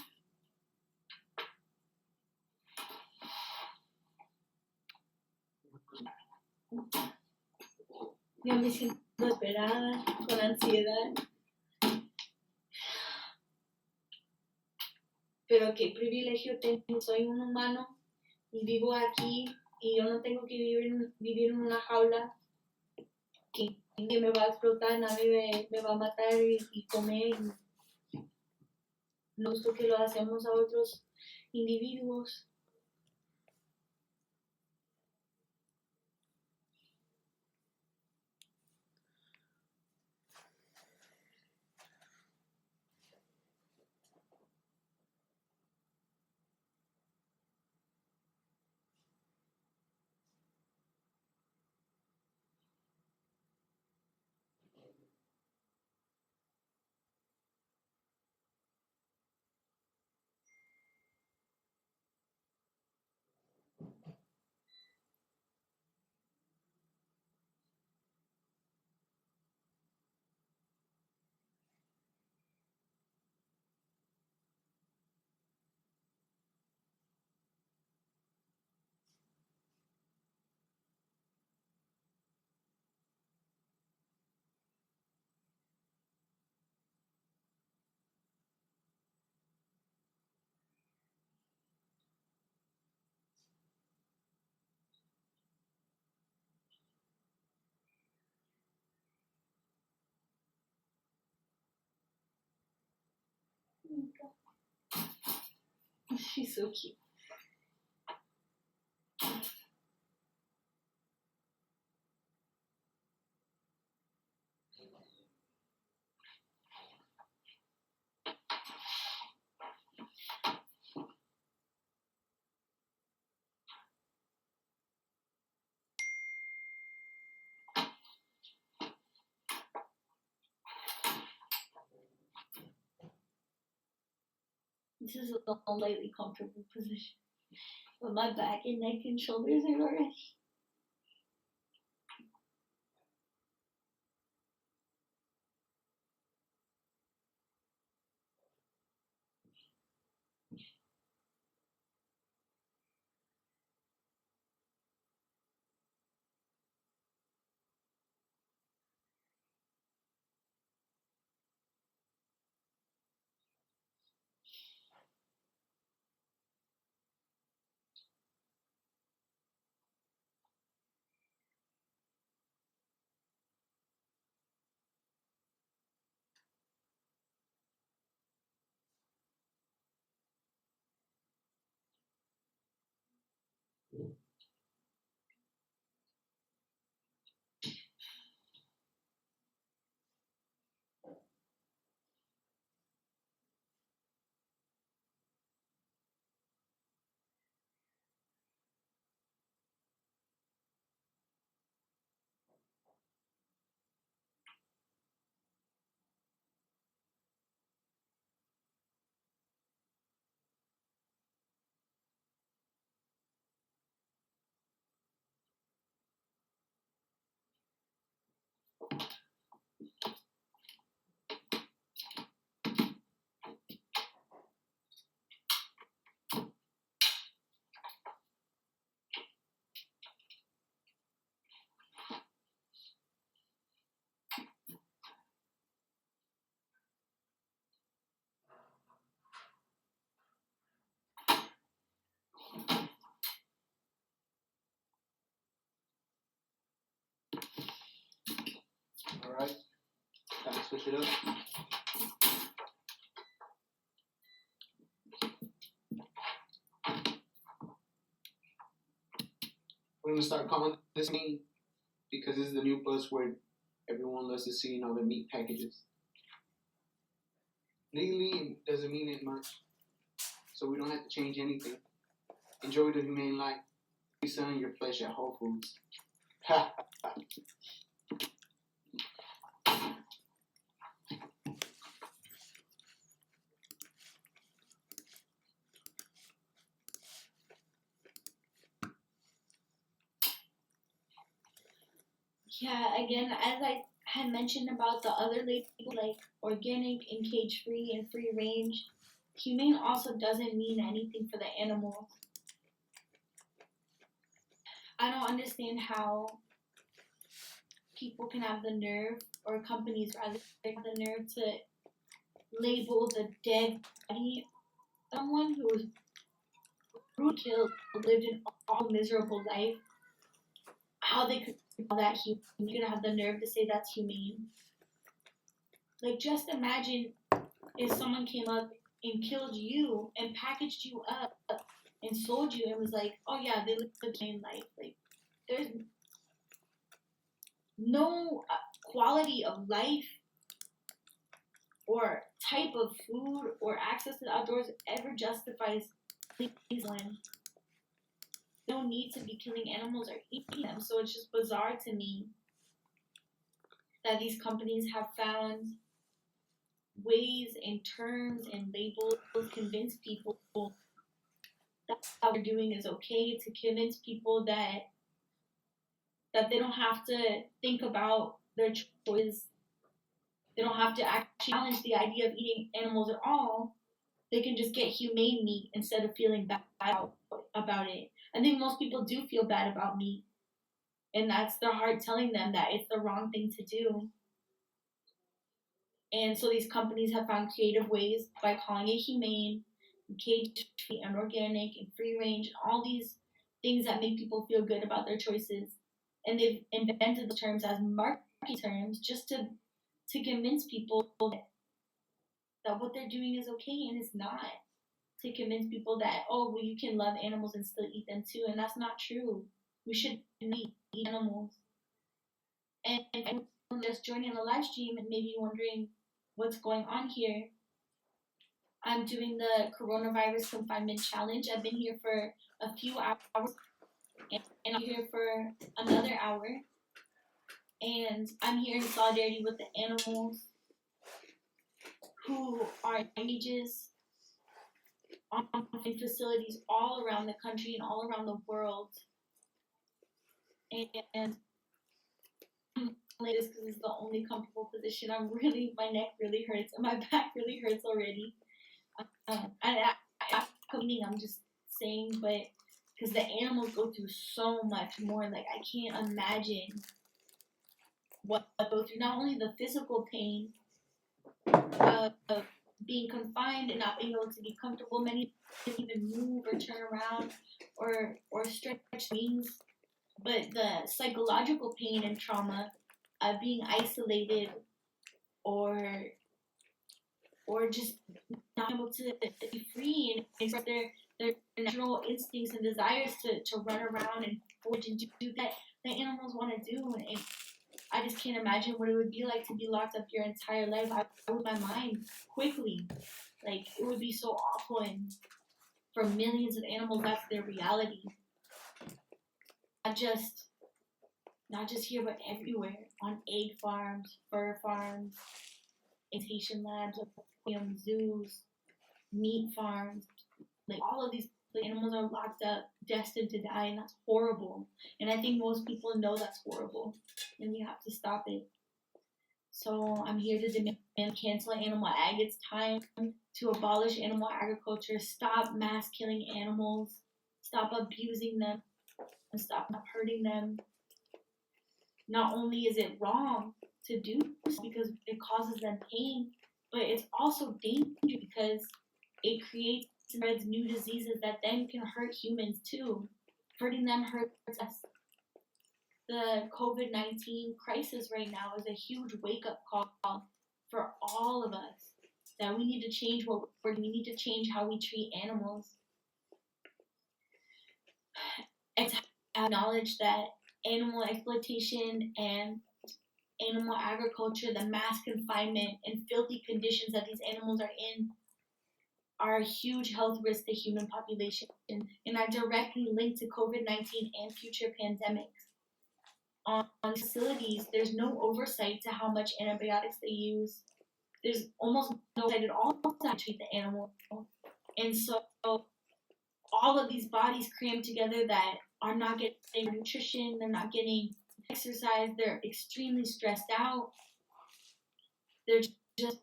Ya me siento desesperada, con ansiedad. Pero qué privilegio tengo, soy un humano y vivo aquí y yo no tengo que vivir en una jaula que me va a explotar, nadie me va a matar y comer. No gusto que lo hacemos a otros individuos. She's so cute. This is a lightly comfortable position. But my back and neck and shoulders are already. Alright, time to switch it up. We're gonna start calling this meat because this is the new buzzword everyone loves to see in all the meat packages. Legally, it doesn't mean it much, so we don't have to change anything. Enjoy the humane life. Be selling your flesh at Whole Foods. Ha! Yeah, again, as I had mentioned about the other labels like organic and cage free and free range, humane also doesn't mean anything for the animals. I don't understand how people can have the nerve, or companies rather, have the nerve to label the dead body someone who was brutally killed, lived an all miserable life, how they could call that human. You're gonna have the nerve to say that's humane. Like, just imagine if someone came up and killed you and packaged you up and sold you and was like, oh yeah, they lived a plain life. Like, there's no quality of life or type of food or access to the outdoors ever justifies when no need to be killing animals or eating them. So it's just bizarre to me that these companies have found ways and terms and labels to convince people that what they're doing is okay, to convince people that they don't have to think about their choices. They don't have to actually challenge the idea of eating animals at all. They can just get humane meat instead of feeling bad about it. I think most people do feel bad about meat, and that's their heart telling them that it's the wrong thing to do. And so these companies have found creative ways by calling it humane, cage-free, and organic, and free range, and all these things that make people feel good about their choices. And they've invented the terms as marketing terms just to convince people that what they're doing is okay, and it's not. To convince people that, oh, well, you can love animals and still eat them too, and that's not true. We should eat animals. And just joining the live stream and maybe wondering what's going on here, I'm doing the coronavirus confinement challenge. I've been here for a few hours, and I'm here for another hour. And I'm here in solidarity with the animals who are in cages in facilities all around the country and all around the world. And this because it's the only comfortable position. My neck really hurts and my back really hurts already. I'm just saying, but because the animals go through so much more. Like, I can't imagine what they go through. Not only the physical pain of being confined and not being able to be comfortable. Many can't even move or turn around or stretch wings, but the psychological pain and trauma of being isolated or just not able to be free and express their natural instincts and desires to run around and forge and do that animals want to do. And I just can't imagine what it would be like to be locked up your entire life. I would lose my mind quickly. Like, it would be so awful, and for millions of animals, that's their reality. Not just here, but everywhere. On egg farms, fur farms, imitation labs, aquarium zoos, meat farms. Like, all of these animals are locked up, destined to die, and that's horrible. And I think most people know that's horrible, and we have to stop it. So I'm here to demand cancel animal ag. It's time to abolish animal agriculture, stop mass killing animals, stop abusing them, and stop hurting them. Not only is it wrong to do this because it causes them pain, but it's also dangerous because it creates and spreads new diseases that then can hurt humans too. Hurting them hurts us. The COVID-19 crisis right now is a huge wake-up call for all of us, that we need to change we need to change how we treat animals. And to acknowledge that animal exploitation and animal agriculture, the mass confinement and filthy conditions that these animals are in, are a huge health risk to human population and are directly linked to COVID-19 and future pandemics. On facilities, there's no oversight to how much antibiotics they use. There's almost no oversight at all to treat the animal. And so all of these bodies crammed together that are not getting nutrition, they're not getting exercise, they're extremely stressed out. They're just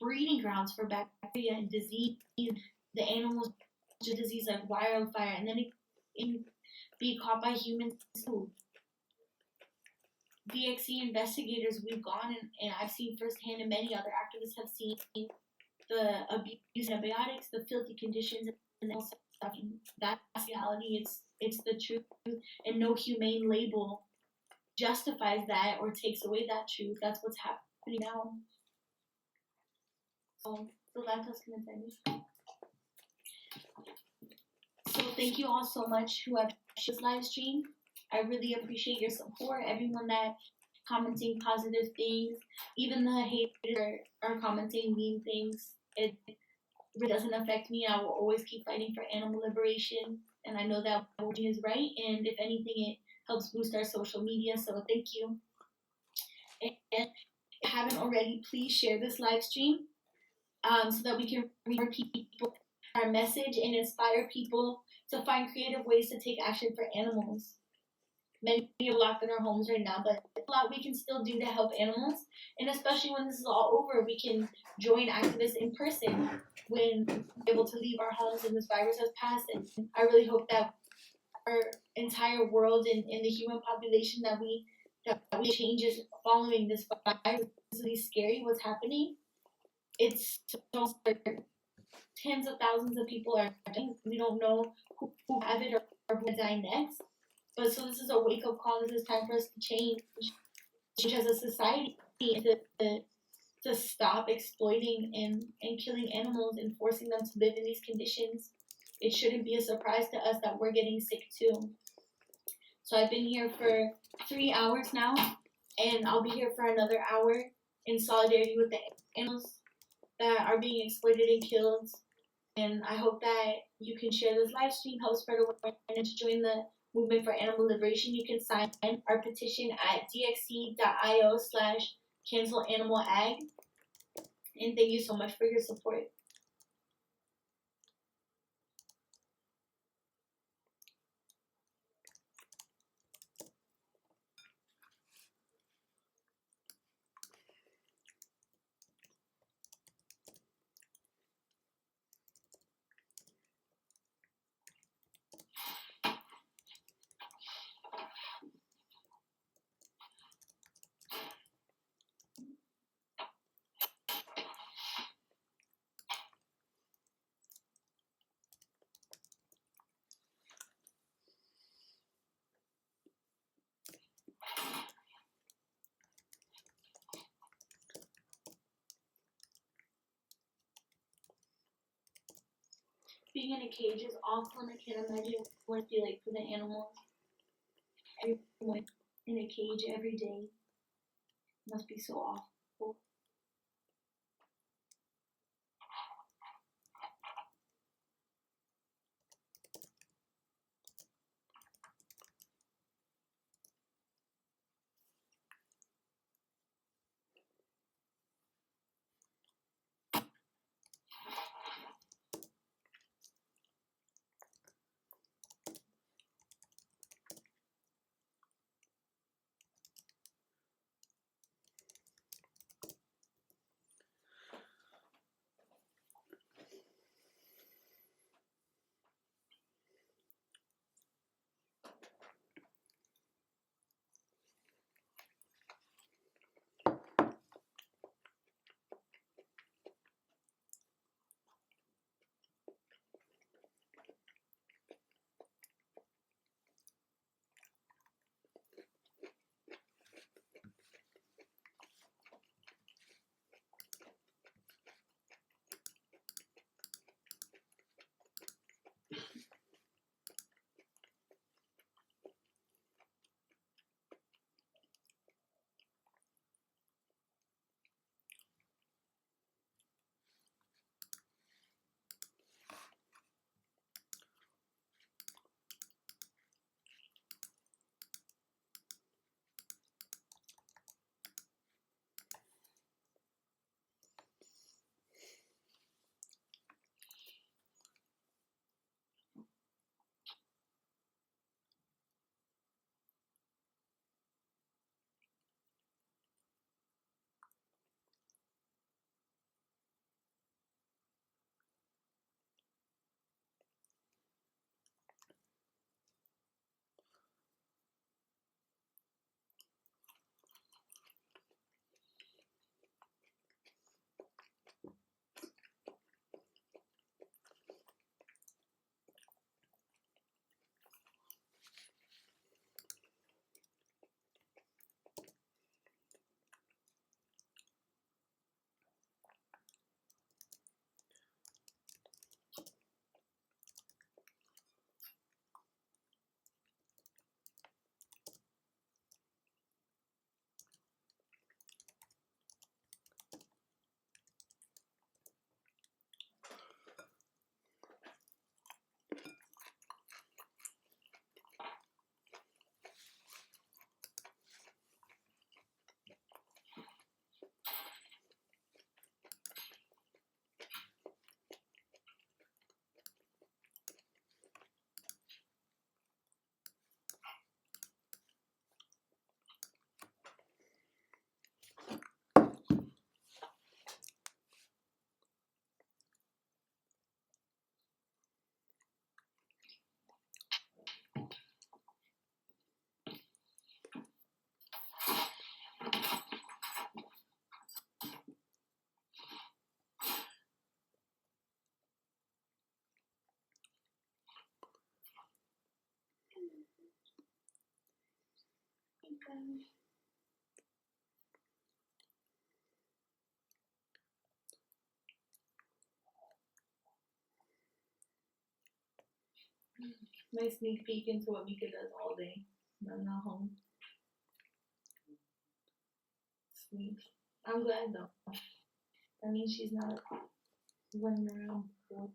breeding grounds for bacteria and disease. The animals get disease like wildfire, and then it can be caught by humans too. DxE investigators, we've gone and I've seen firsthand, and many other activists have seen the abuse of antibiotics, the filthy conditions, and all stuff. That's reality. It's the truth, and no humane label justifies that or takes away that truth. That's what's happening now. So lactose can offend. So thank you all so much who have watched this live stream. I really appreciate your support. Everyone that commenting positive things, even the haters are commenting mean things. It really doesn't affect me. I will always keep fighting for animal liberation, and I know that what we're doing is right. And if anything, it helps boost our social media. So thank you. And if you haven't already, please share this live stream so that we can reach more people our message and inspire people to find creative ways to take action for animals. Many are locked in our homes right now, but a lot we can still do to help animals. And especially when this is all over, we can join activists in person when we're able to leave our homes and this virus has passed. And I really hope that our entire world and the human population that we changes following this virus. It's really scary what's happening. It's so scary. Tens of thousands of people are dying. We don't know who have it or who will die next. But so this is a wake-up call. This is time for us to change as a society to stop exploiting and killing animals and forcing them to live in these conditions. It shouldn't be a surprise to us that we're getting sick too. So I've been here for 3 hours now, and I'll be here for another hour in solidarity with the animals that are being exploited and killed. And I hope that you can share this live stream, help spread awareness, and to join the movement for animal liberation. You can sign our petition at DxE.io/cancelanimалag. And thank you so much for your support. Being in a cage is awful, and I can't imagine what it'd be like for the animals. Everyone in a cage every day must be so awful. My sneak peek into what Mika does all day when I'm not home. Sleep. I'm glad though. I mean, she's not running around bored.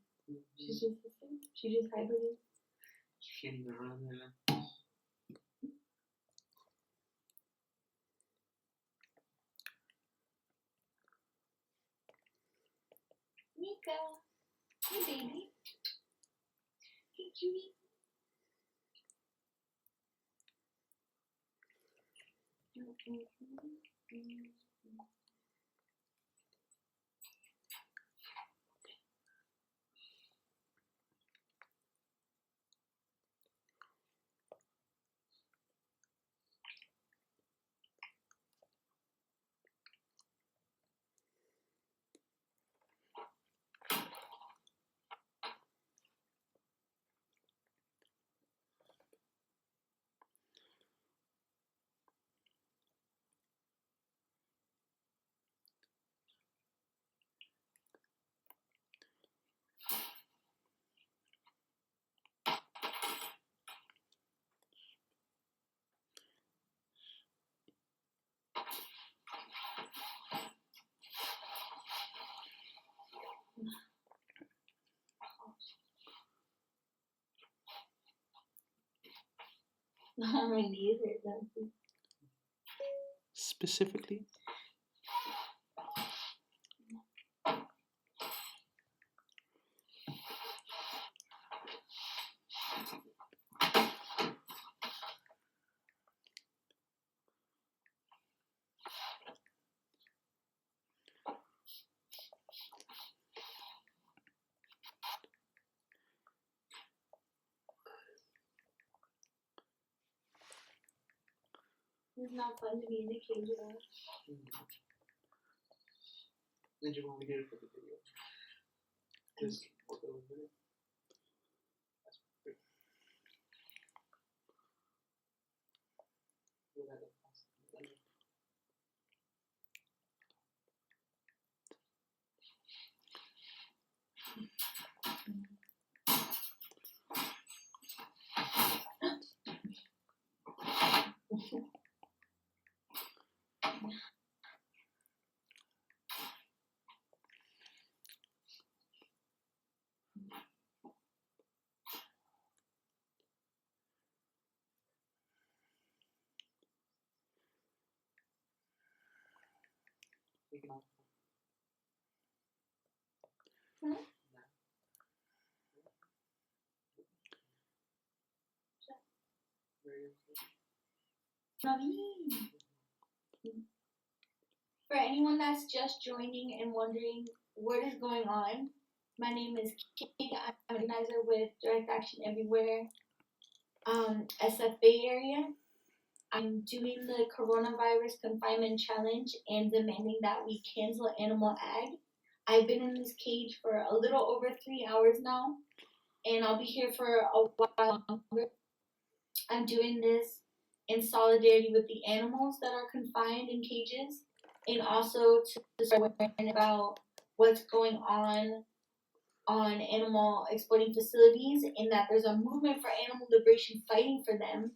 She's just asleep. She just hibernates. Getting around there. Mika. Hey, baby. Hey, cutie. My knees hurt. Specifically? It's not fun to be in the cage at all. Did you want me to get it for the video? Just what the video? That's pretty. We'll have it. Hmm? For anyone that's just joining and wondering what is going on, my name is Kate. I'm an organizer with Direct Action Everywhere, SF Bay Area. I'm doing the coronavirus confinement challenge and demanding that we cancel animal ag. I've been in this cage for a little over 3 hours now, and I'll be here for a while longer. I'm doing this in solidarity with the animals that are confined in cages, and also to start awareness about what's going on animal exploiting facilities, and that there's a movement for animal liberation fighting for them,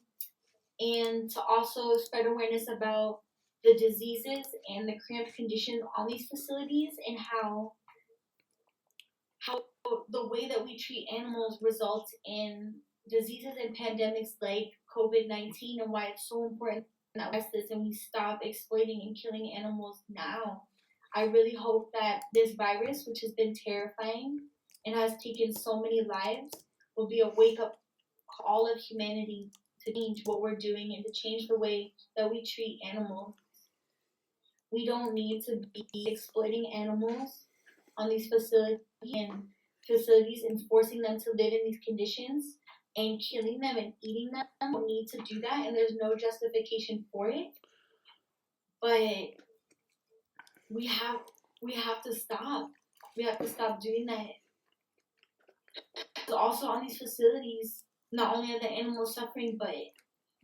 and to also spread awareness about the diseases and the cramped conditions on these facilities, and how the way that we treat animals results in diseases and pandemics like COVID-19, and why it's so important that we address this and we stop exploiting and killing animals now. I really hope that this virus, which has been terrifying and has taken so many lives, will be a wake-up call of humanity to change what we're doing and to change the way that we treat animals. We don't need to be exploiting animals on these facilities and forcing them to live in these conditions and killing them and eating them. We don't need to do that, and there's no justification for it. But we have to stop. We have to stop doing that. Also on these facilities, not only are the animals suffering, but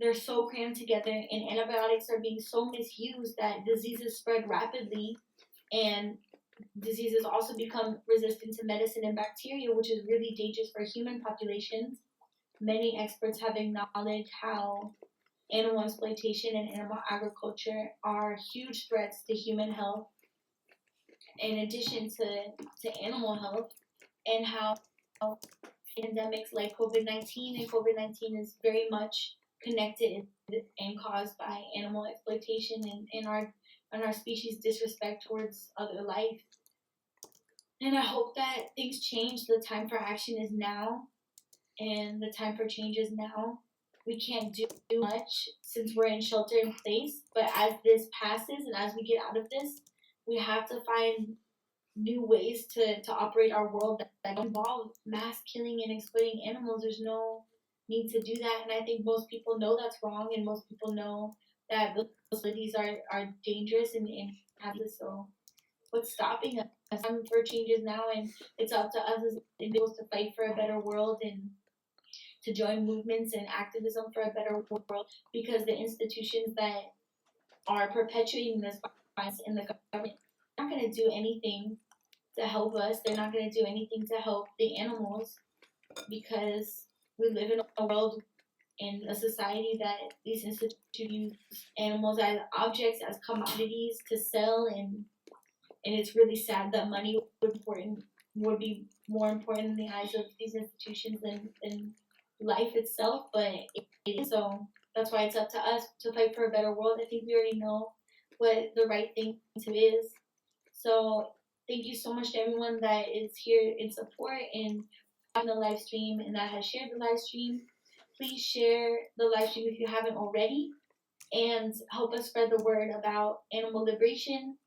they're so crammed together, and antibiotics are being so misused that diseases spread rapidly, and diseases also become resistant to medicine and bacteria, which is really dangerous for human populations. Many experts have acknowledged how animal exploitation and animal agriculture are huge threats to human health, in addition to animal health, and how pandemics like COVID-19, and COVID-19 is very much connected and caused by animal exploitation and our species' disrespect towards other life. And I hope that things change. The time for action is now, and the time for change is now. We can't do much since we're in shelter in place, but as this passes and as we get out of this, we have to find new ways to operate our world that don't involve mass killing and exploiting animals. There's no need to do that, and I think most people know that's wrong, and most people know that those facilities are dangerous and hazardous. So what's stopping us? Time for changes now, and it's up to us as individuals to fight for a better world and to join movements and activism for a better world, because the institutions that are perpetuating this violence in the government are not going to do anything to help us. They're not going to do anything to help the animals, because we live in a world, in a society, that these institutions use animals as objects, as commodities to sell, and it's really sad that money would be more important in the eyes of these institutions than life itself, but it is. So that's why it's up to us to fight for a better world. I think we already know what the right thing to is. So thank you so much to everyone that is here in support and on the live stream and that has shared the live stream. Please share the live stream if you haven't already, and help us spread the word about animal liberation,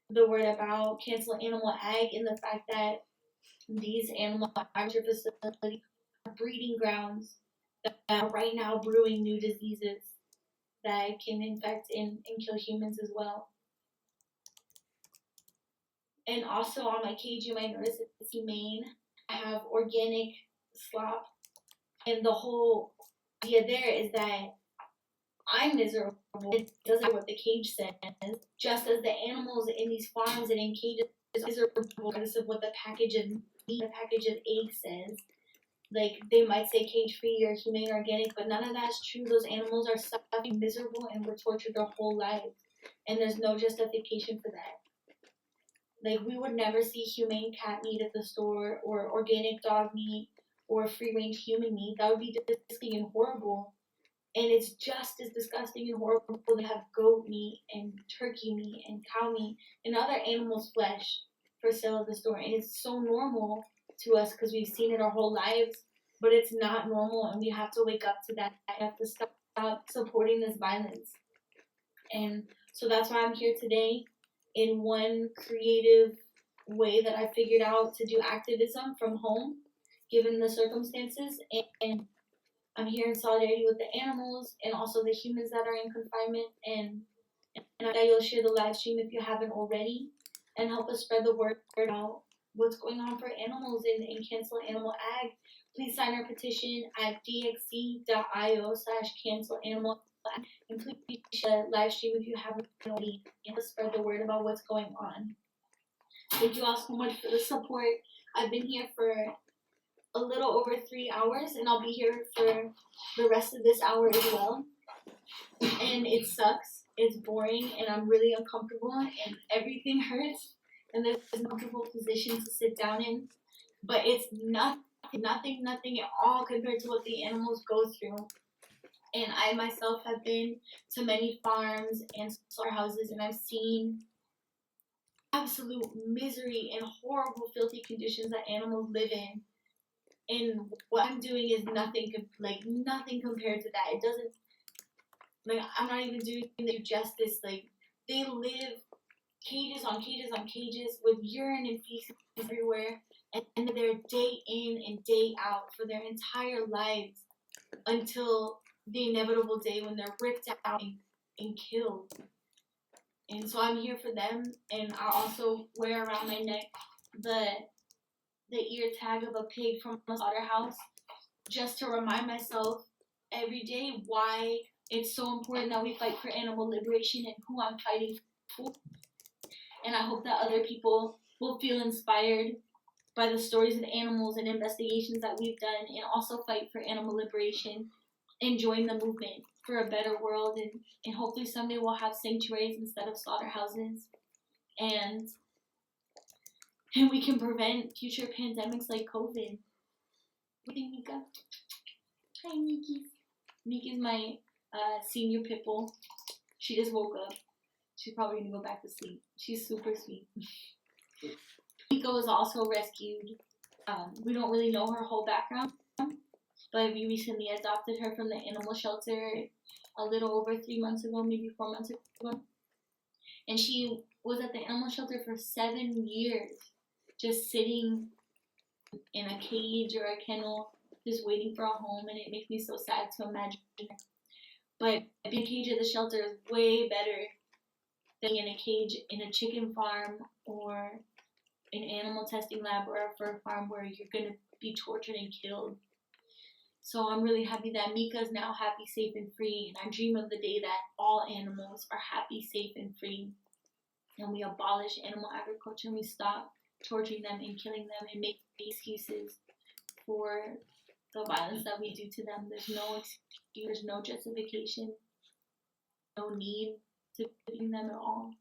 the word about cancel animal ag, and the fact that these animal agriculture facilities are breeding grounds that are right now brewing new diseases that can infect and kill humans as well. And also on my cage, you might notice it's humane. I have organic slop, and the whole idea there is that I'm miserable. It doesn't matter what the cage says, just as the animals in these farms and in cages are miserable regardless of what the package of meat, the package of eggs says. Like, they might say cage free or humane or organic, but none of that's true. Those animals are suffering, miserable, and were tortured their whole lives, and there's no justification for that. Like, we would never see humane cat meat at the store, or organic dog meat, or free range human meat. That would be disgusting and horrible. And it's just as disgusting and horrible to have goat meat and turkey meat and cow meat and other animals' flesh for sale at the store. And it's so normal to us because we've seen it our whole lives, but it's not normal, and we have to wake up to that. We have to stop supporting this violence. And so that's why I'm here today, in one creative way that I figured out to do activism from home, given the circumstances. And I'm here in solidarity with the animals and also the humans that are in confinement. And that you'll share the live stream if you haven't already, and help us spread the word about what's going on for animals and cancel animal ag. Please sign our petition at DxE.io/cancel animal ag. And please share the live stream if you haven't already, and spread the word about what's going on. Thank you all so much for the support. I've been here for a little over 3 hours, and I'll be here for the rest of this hour as well. And it sucks, it's boring, and I'm really uncomfortable, and everything hurts, and there's no comfortable position to sit down in. But it's nothing at all compared to what the animals go through. And I myself have been to many farms and slaughterhouses, and I've seen absolute misery and horrible, filthy conditions that animals live in. And what I'm doing is nothing compared to that. It doesn't, like, I'm not even doing them justice. Like, they live cages on cages on cages with urine and feces everywhere, and they're day in and day out for their entire lives until the inevitable day when they're ripped out and killed. And so I'm here for them, and I also wear around my neck the ear tag of a pig from a slaughterhouse, just to remind myself every day why It's so important that we fight for animal liberation and who I'm fighting for. And I hope that other people will feel inspired by the stories of animals and investigations that we've done, and also fight for animal liberation and join the movement for a better world. And hopefully someday we'll have sanctuaries instead of slaughterhouses. And we can prevent future pandemics like COVID. What do you think, Mika? Hi, Miki. Miki's my senior pit bull. She just woke up. She's probably gonna go back to sleep. She's super sweet. Mika was also rescued. We don't really know her whole background, but we recently adopted her from the animal shelter a little over 3 months ago, maybe 4 months ago. And she was at the animal shelter for 7 years, just sitting in a cage or a kennel, just waiting for a home, and it makes me so sad to imagine. But being in a cage at the shelter is way better than in a cage in a chicken farm or an animal testing lab or a fur farm where you're going to be tortured and killed. So I'm really happy that Mika is now happy, safe, and free. And I dream of the day that all animals are happy, safe, and free. And we abolish animal agriculture and we stop torturing them and killing them and make excuses for the violence that we do to them. There's no excuse, there's no justification, no need to beating them at all.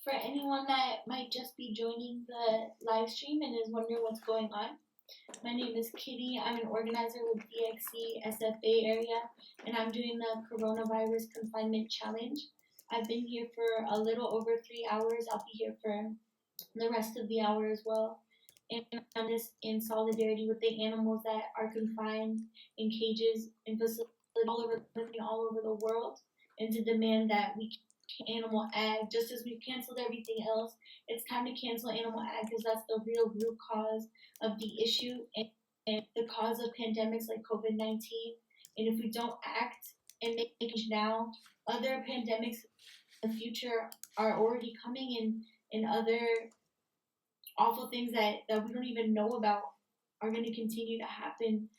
For anyone that might just be joining the live stream and is wondering what's going on, my name is Kitty. I'm an organizer with DxE SFA area, and I'm doing the coronavirus confinement challenge. I've been here for a little over 3 hours. I'll be here for the rest of the hour as well. And I'm just in solidarity with the animals that are confined in cages in facilities all over the world, and to demand that we animal ag, just as we've canceled everything else. It's time to cancel animal ag because that's the real root cause of the issue and the cause of pandemics like COVID-19. And if we don't act and make change now, other pandemics in the future are already coming, and other awful things that we don't even know about are going to continue to happen.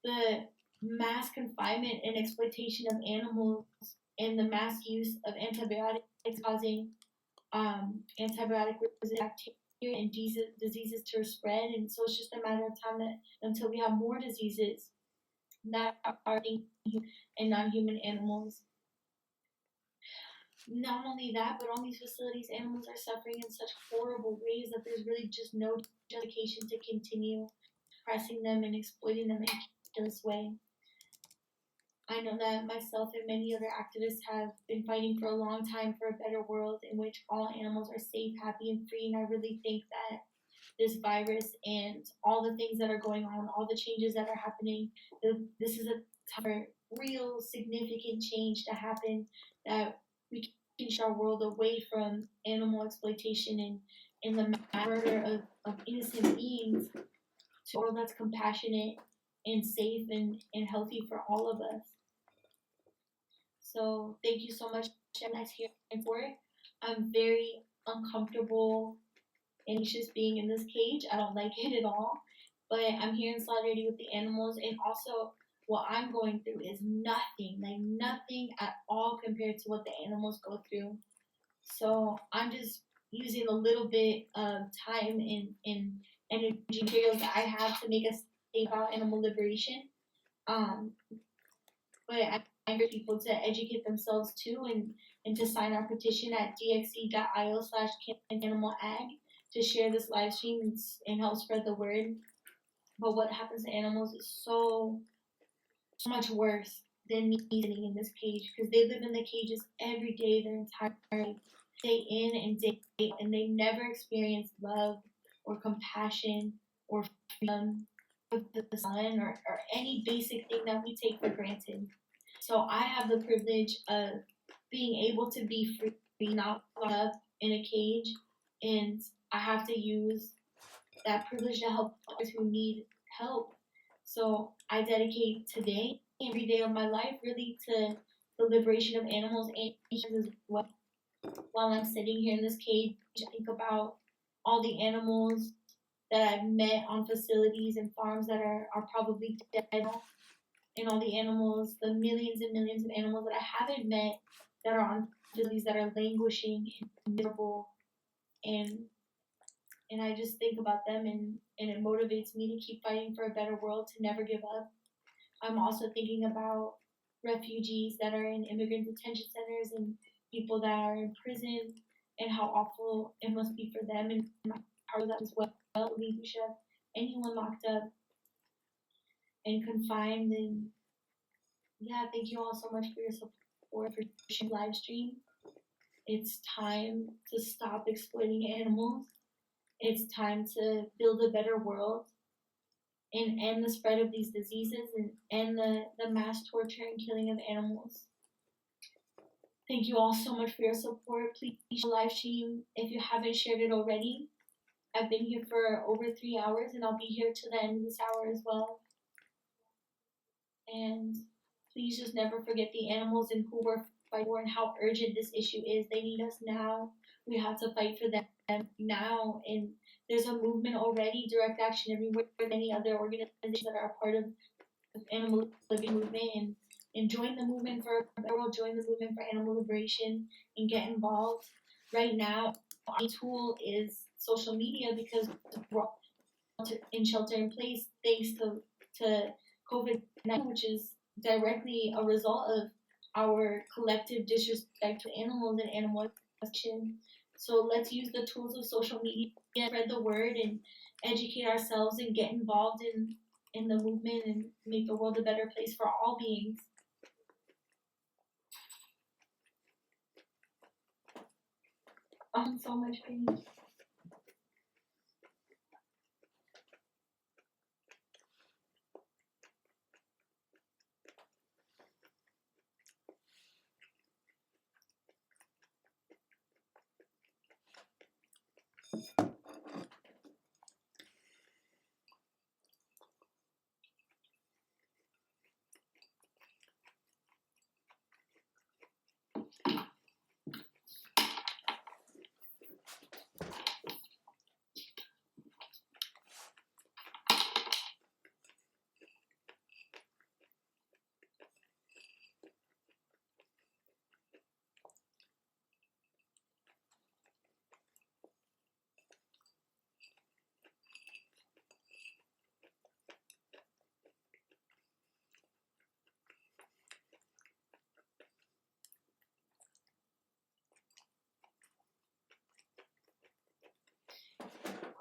The mass confinement and exploitation of animals and the mass use of antibiotics causing antibiotic resistant bacteria and diseases to spread. And so it's just a matter of time that until we have more diseases that are in non-human animals. Not only that, but on these facilities, animals are suffering in such horrible ways that there's really just no justification to continue oppressing them and exploiting them in this way. I know that myself and many other activists have been fighting for a long time for a better world in which all animals are safe, happy, and free. And I really think that this virus and all the things that are going on, all the changes that are happening, this is a time for real significant change to happen, that we can change our world away from animal exploitation and the murder of innocent beings to a world that's compassionate and safe and healthy for all of us. So thank you so much, Nice hearing for it. I'm very uncomfortable and anxious being in this cage. I don't like it at all. But I'm here in solidarity with the animals, and also what I'm going through is nothing at all compared to what the animals go through. So I'm just using a little bit of time and energy materials that I have to make us think about animal liberation. But I encourage people to educate themselves too, and to sign our petition at dxe.io/animalag to share this live stream and help spread the word. But what happens to animals is so much worse than me sitting in this cage, because they live in the cages every day, their entire life, day in and day out, and they never experience love or compassion or freedom of the sun or any basic thing that we take for granted. So I have the privilege of being able to be free, not locked up in a cage, and I have to use that privilege to help others who need help. So I dedicate today, every day of my life, really to the liberation of animals and as well. While I'm sitting here in this cage, I think about all the animals that I've met on facilities and farms that are probably dead, and all the animals, the millions and millions of animals that I haven't met that are on facilities that are languishing and miserable, and I just think about them, and it motivates me to keep fighting for a better world, to never give up. I'm also thinking about refugees that are in immigrant detention centers and people that are in prison, and how awful it must be for them, and part of that as well. We should have anyone locked up and confined. And yeah, thank you all so much for your support for the live stream. It's time to stop exploiting animals. It's time to build a better world and end the spread of these diseases and end the mass torture and killing of animals. Thank you all so much for your support. Please share the live stream if you haven't shared it already. I've been here for over 3 hours, and I'll be here to the end of this hour as well. And please just never forget the animals and who we're fighting for and how urgent this issue is. They need us now. We have to fight for them now. And there's a movement already, Direct Action Everywhere, many other organizations that are a part of animal living movement and join the movement for the world, join the movement for animal liberation and get involved. Right now, our tool is social media because we're all in shelter in place thanks to COVID-19, which is directly a result of our collective disrespect to animals and animal exploitation. So let's use the tools of social media, spread the word, and educate ourselves and get involved in the movement and make the world a better place for all beings. I'm in so much pain.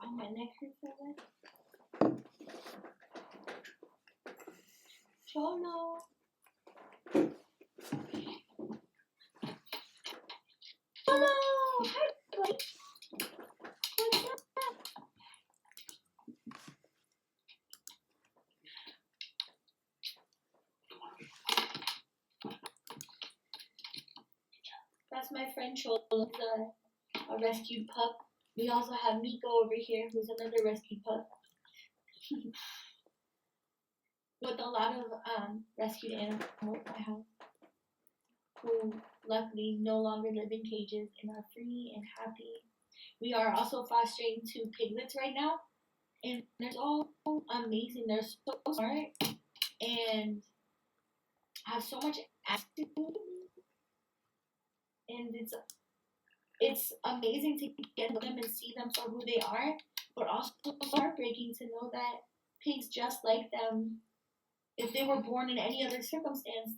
Oh, my neck hurts so bad. Cholo. Cholo! Hi, buddy. What's up? That's my friend Cholo, a rescued pup. We also have Miko over here, who's another rescued pup. With a lot of rescued animals I have, who luckily no longer live in cages and are free and happy. We are also fostering 2 piglets right now, and they're so amazing. They're so smart and have so much attitude, and it's amazing to get to them and see them for who they are, but also heartbreaking to know that pigs just like them, if they were born in any other circumstance,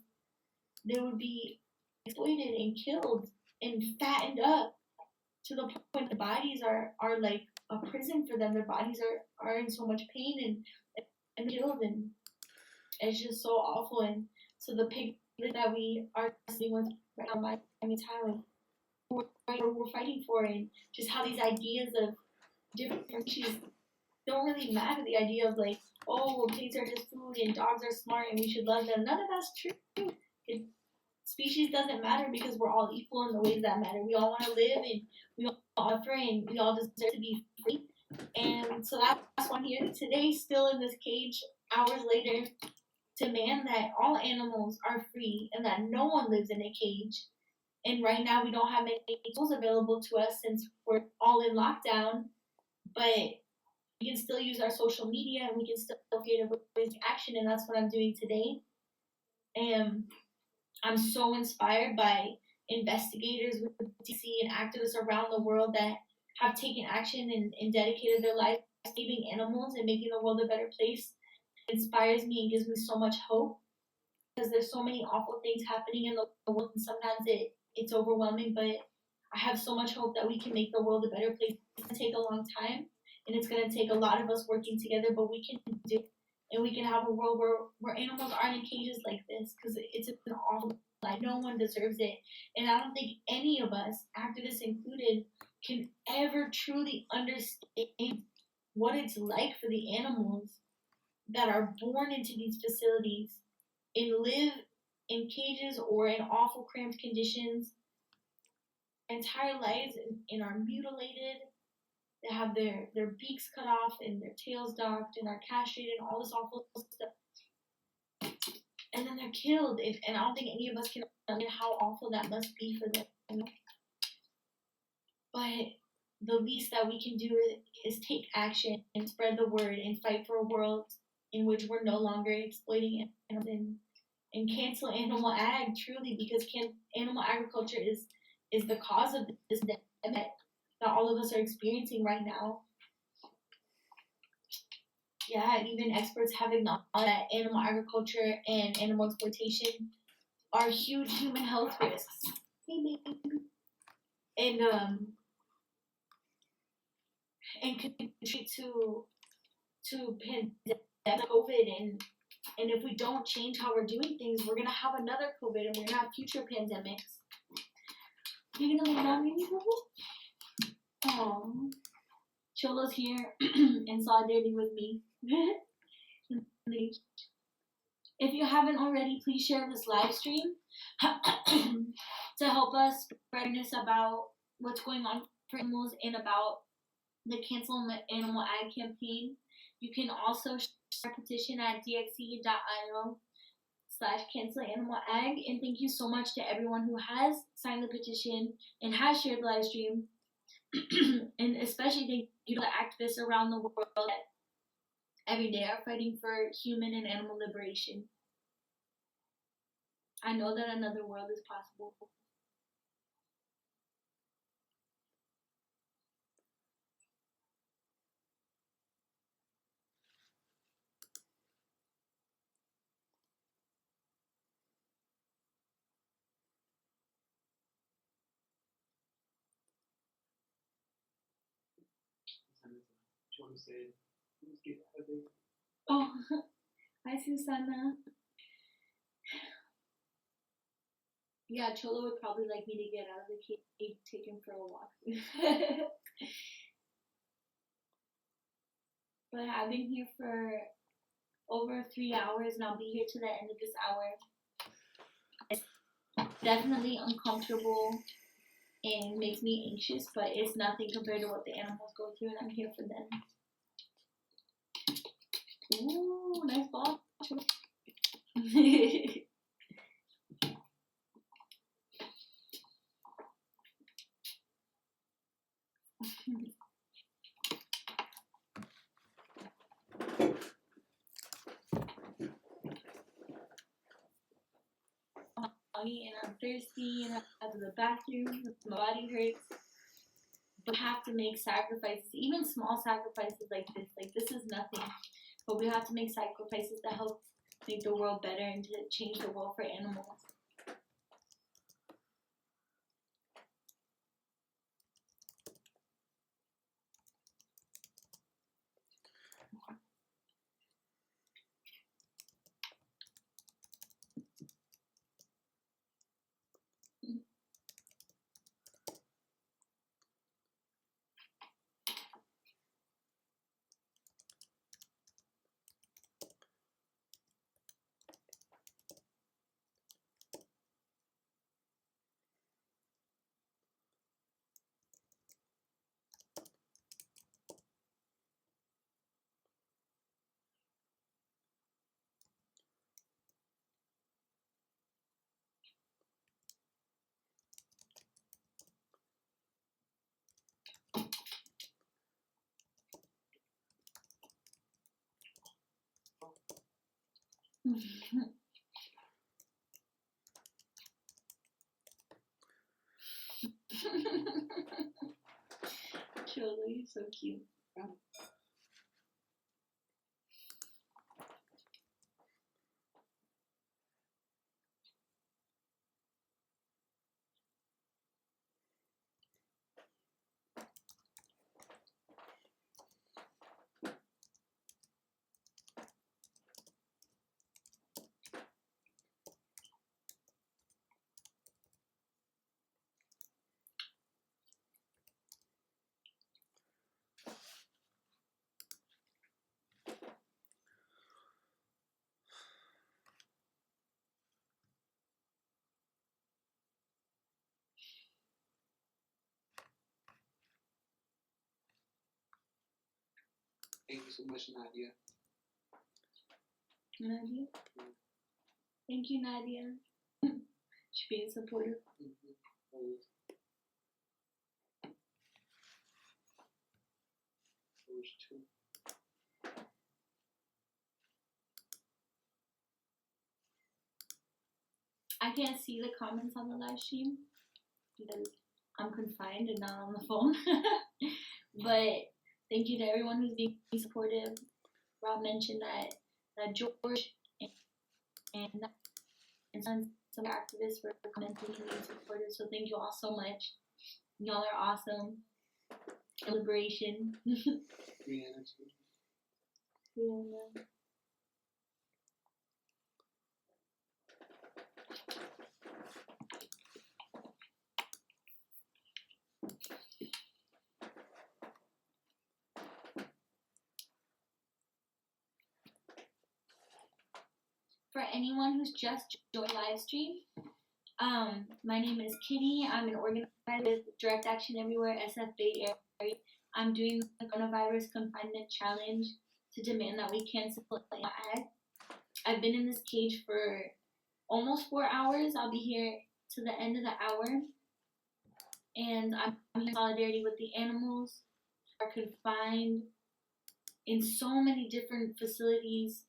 they would be exploited and killed and fattened up to the point their bodies are like a prison for them. Their bodies are in so much pain and killed, and it's just so awful. And so the pig that we are dealing with right now, my Thailand, we're fighting for, and just how these ideas of different species don't really matter. The idea of like, oh, well, pigs are just food and dogs are smart and we should love them. None of that's true. Species doesn't matter because we're all equal in the ways that matter. We all want to live and we all offer and we all deserve to be free. And so that's why I'm here today, still in this cage, hours later, to demand that all animals are free and that no one lives in a cage. And right now we don't have many tools available to us since we're all in lockdown, but we can still use our social media and we can still create a ways action, and that's what I'm doing today. And I'm so inspired by investigators with DxE and activists around the world that have taken action and dedicated their life saving animals and making the world a better place. It inspires me and gives me so much hope because there's so many awful things happening in the world, and sometimes it's overwhelming, but I have so much hope that we can make the world a better place. It's going to take a long time, and it's going to take a lot of us working together, but we can do it. And we can have a world where animals aren't in cages like this, because it's an awful life. No one deserves it. And I don't think any of us, activists included, can ever truly understand what it's like for the animals that are born into these facilities and live in cages or in awful cramped conditions entire lives and are mutilated. They have their beaks cut off and their tails docked and are castrated and all this awful stuff. And then they're killed. And I don't think any of us can understand how awful that must be for them. But the least that we can do is take action and spread the word and fight for a world in which we're no longer exploiting animals and cancel animal ag truly because animal agriculture is the cause of this pandemic that all of us are experiencing right now. Yeah, even experts have acknowledged that animal agriculture and animal exploitation are huge human health risks. And contribute to pandemic COVID and if we don't change how we're doing things, we're gonna have another COVID and we're gonna have future pandemics. You gonna leave mommy? Oh, Cholo's here in solidarity with me. If you haven't already, please share this live stream to help us spread awareness about what's going on for animals and about the Cancel Animal Ag campaign. You can also share a petition at DxE.io/Cancel Animal Ag. And thank you so much to everyone who has signed the petition and has shared the live stream. And especially thank you to the activists around the world that every day are fighting for human and animal liberation. I know that another world is possible. John said, "Let's get out of there." Oh, hi Susana. Yeah, Cholo would probably like me to get out of the cave, take him for a walk. But I've been here for over 3 hours and I'll be here to the end of this hour. It's definitely uncomfortable and makes me anxious, but it's nothing compared to what the animals go through and I'm here for them. Ooh, nice ball. And I'm thirsty and I have to go to the bathroom, my body hurts. But we have to make sacrifices, even small sacrifices like this. Like this is nothing. But we have to make sacrifices that help make the world better and to change the world for animals. Cholo, you're so cute. Thank you so much, Nadia. Nadia? Thank you, Nadia. She's being supportive. There's two. can't see the comments on the live stream because I'm confined and not on the phone. But thank you to everyone who's being supportive. Rob mentioned that George and some activists were commenting and being supportive. So thank you all so much. Y'all are awesome. Liberation. Free energy. Yeah. For anyone who's just joined the live stream, my name is Kitty. I'm an organizer with Direct Action Everywhere, SF Bay Area. I'm doing the coronavirus confinement challenge to demand that we cancel the ad. I've been in this cage for almost 4 hours. I'll be here to the end of the hour. And I'm in solidarity with the animals who are confined in so many different facilities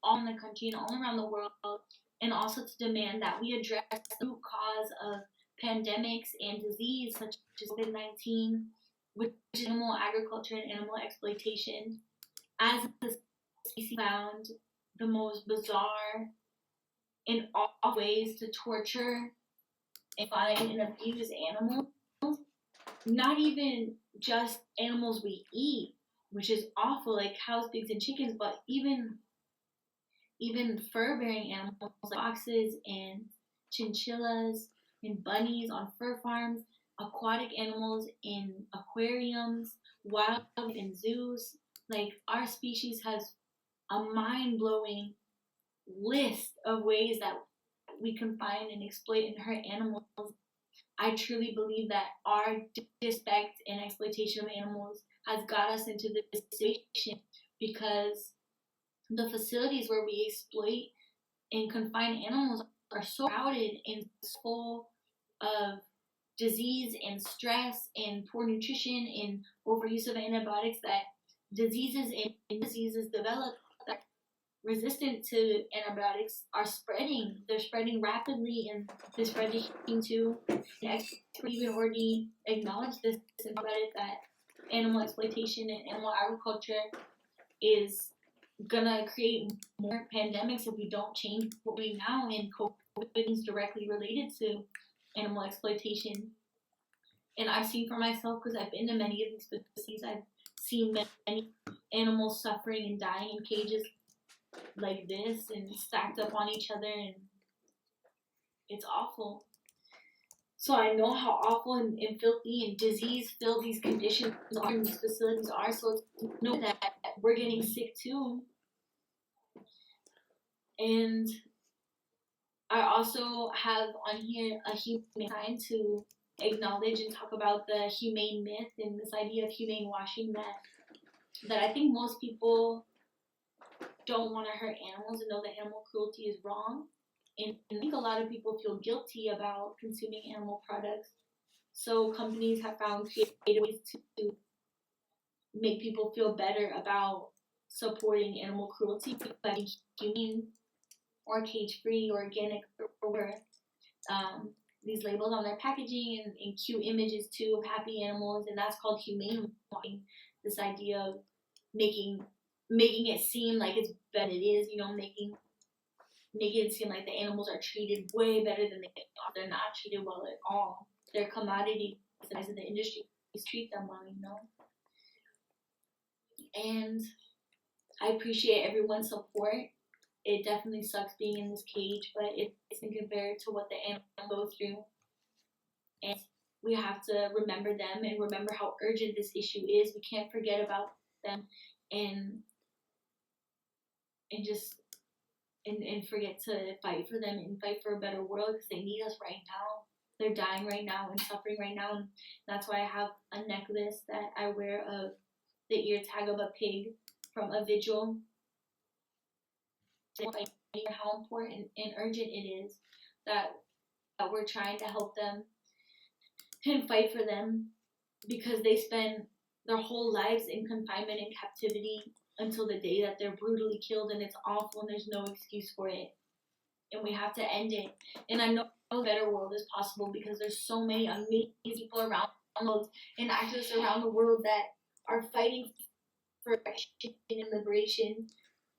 all in the country and all around the world, and also to demand that we address the root cause of pandemics and disease such as COVID-19, which is animal agriculture and animal exploitation, as the species found the most bizarre and awful ways to torture and find and abuse animals. Not even just animals we eat, which is awful, like cows, pigs, and chickens, but even fur-bearing animals like foxes and chinchillas and bunnies on fur farms, aquatic animals in aquariums, wildlife in zoos. Like, our species has a mind-blowing list of ways that we confine and exploit and hurt animals. I truly believe that our disrespect and exploitation of animals has got us into this situation because the facilities where we exploit and confine animals are so crowded and full of disease and stress and poor nutrition and overuse of antibiotics that diseases develop that resistant to antibiotics are spreading. They're spreading rapidly, and they're spreading to experts even already acknowledge this and about it, that animal exploitation and animal agriculture is gonna create more pandemics if we don't change what we're doing now, and COVID is directly related to animal exploitation. And I've seen for myself, because I've been to many of these facilities, I've seen many animals suffering and dying in cages like this and stacked up on each other, and it's awful. So I know how awful and filthy and disease-filled these conditions are in these facilities are, so to know that we're getting sick too. And I also have on here a humane sign to acknowledge and talk about the humane myth and this idea of humane washing that I think most people don't want to hurt animals and know that animal cruelty is wrong. And I think a lot of people feel guilty about consuming animal products. So companies have found creative ways to make people feel better about supporting animal cruelty, like humane or cage-free or organic or these labels on their packaging and cute images too of happy animals, and that's called humane washing. This idea of making it seem like it's better than it is, making it seem like the animals are treated way better than they are. They're not treated well at all. They're commodities, and the industry treat them well, And I appreciate everyone's support. It definitely sucks being in this cage, but it's compared to what the animals go through. And we have to remember them and remember how urgent this issue is. We can't forget about them and forget to fight for them and fight for a better world, because they need us right now. They're dying right now and suffering right now, and that's why I have a necklace that I wear of the ear tag of a pig from a vigil. How important and urgent it is that we're trying to help them and fight for them, because they spend their whole lives in confinement and captivity until the day that they're brutally killed, and it's awful and there's no excuse for it. and we have to end it. And I know a better world is possible because there's so many amazing people around the world and activists around the world that are fighting for and liberation.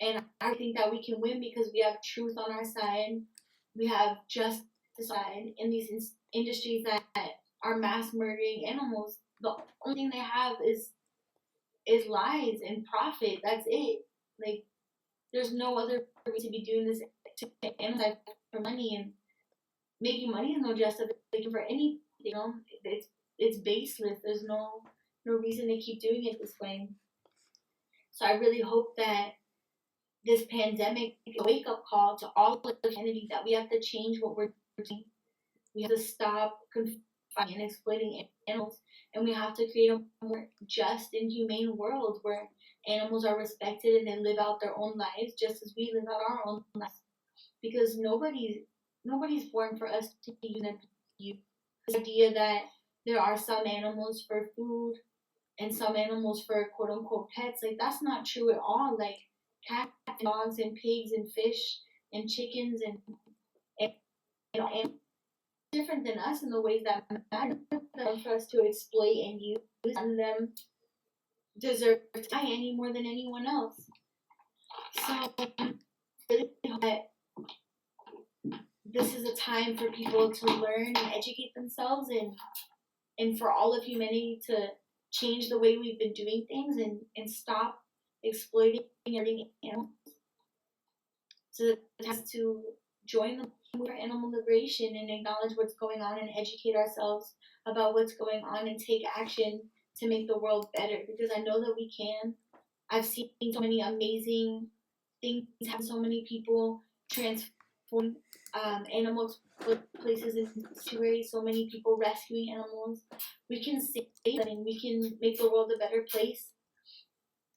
And I think that we can win because we have truth on our side, we have justice side in these industries that are mass murdering animals. The only thing they have is lies and profit. That's it. Like, there's no other reason to be doing this to animals for money, and making money is no justification for anything. You know, it's baseless. There's no reason to keep doing it this way. So I really hope that this pandemic is a wake up call to all of humanity that we have to change what we're doing. We have to stop confining and exploiting animals, and we have to create a more just and humane world where animals are respected and they live out their own lives just as we live out our own lives. Because nobody's born for us to be used. The idea that there are some animals for food and some animals for quote unquote pets, like, that's not true at all. Like, cats, dogs, and pigs, and fish, and chickens, and different than us in the ways that matter for us to exploit and use, and them deserve to die any more than anyone else. So really hope that this is a time for people to learn and educate themselves, and for all of humanity to change the way we've been doing things, and stop exploiting animals. So that it has to join the movement for animal liberation and acknowledge what's going on and educate ourselves about what's going on and take action to make the world better, because I know that we can. I've seen so many amazing things happen, so many people transform animals places in sanctuaries, so many people rescuing animals. We can save them and we can make the world a better place.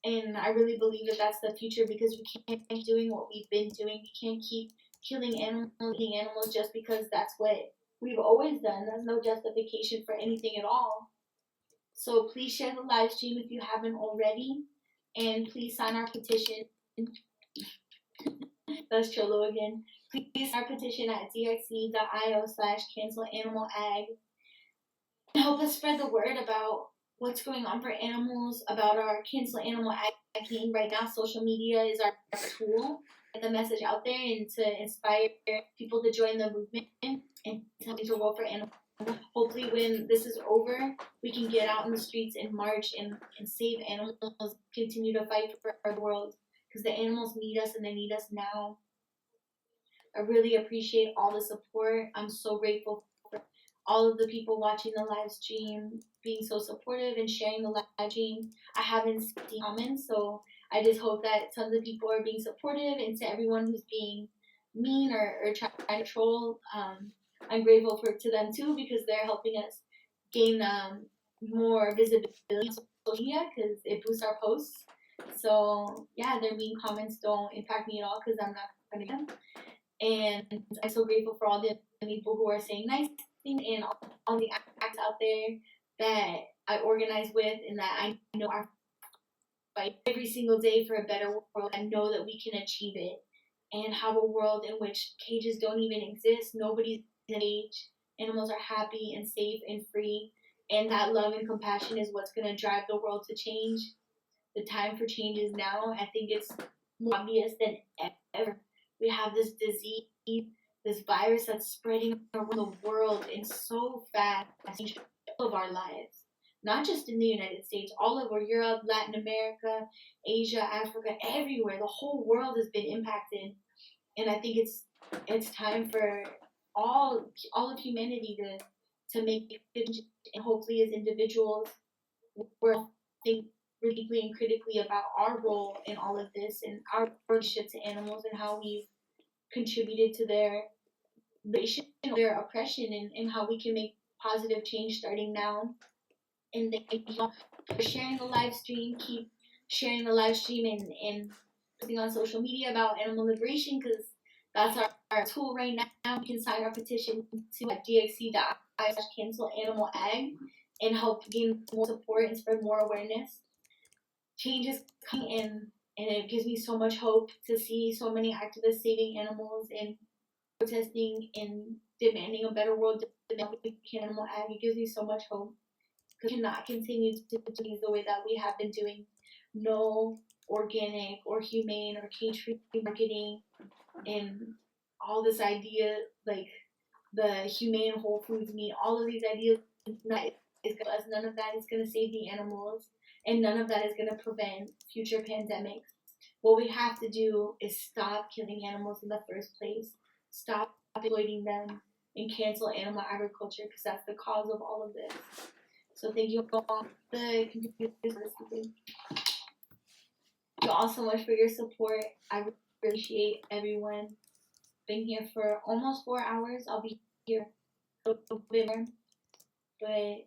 And I really believe that that's the future, because we can't keep doing what we've been doing. We can't keep killing animals, eating animals just because that's what we've always done. There's no justification for anything at all. So please share the live stream if you haven't already, and please sign our petition. That's Cholo again. Please sign our petition at DxE.io/cancelanimals. Help us spread the word about what's going on for animals, about our Cancel Animal Ag campaign. Right now, social media is our tool to get the message out there and to inspire people to join the movement and to change the world for animals. Hopefully, when this is over, we can get out in the streets and march and save animals, continue to fight for the world, because the animals need us and they need us now. I really appreciate all the support. I'm so grateful for all of the people watching the live stream, being so supportive and sharing the live stream. I haven't seen comments, so I just hope that tons of people are being supportive, and to everyone who's being mean or trying to troll, I'm grateful to them too, because they're helping us gain more visibility on social media, because it boosts our posts. So yeah, their mean comments don't impact me at all, because I'm not going to them. And I'm so grateful for all the people who are saying nice things, and all the acts out there that I organize with, and that I know are fight every single day for a better world. I know that we can achieve it and have a world in which cages don't even exist. Nobody's in a cage. Animals are happy and safe and free. And that love and compassion is what's going to drive the world to change. The time for change is now. I think it's more obvious than ever. We have this disease, this virus that's spreading around the world in so fast, all of our lives. Not just in the United States, all over Europe, Latin America, Asia, Africa, everywhere. The whole world has been impacted. And I think it's time for all of humanity to make change, and hopefully as individuals we'll think really deeply and critically about our role in all of this, and our relationship to animals, and how we've contributed to their oppression, and how we can make positive change starting now. And thank you all for sharing the live stream. Keep sharing the live stream and posting on social media about animal liberation, because that's our tool right now. We can sign our petition to at DxE.io/cancelanimals and help gain more support and spread more awareness. Change is coming, and it gives me so much hope to see so many activists saving animals, and protesting and demanding a better world, demanding animal ag. It gives me so much hope. Because we cannot continue to do things the way that we have been doing. No organic or humane or cage-free marketing and all this idea, like the humane whole foods meat, all of these ideas, none of that is going to save the animals, and none of that is going to prevent future pandemics. What we have to do is stop killing animals in the first place, stop exploiting them, and cancel animal agriculture, because that's the cause of all of this. So thank you all, the computers for listening. Thank you all so much for your support. I really appreciate everyone. Been here for almost 4 hours. I'll be here a little bit more. But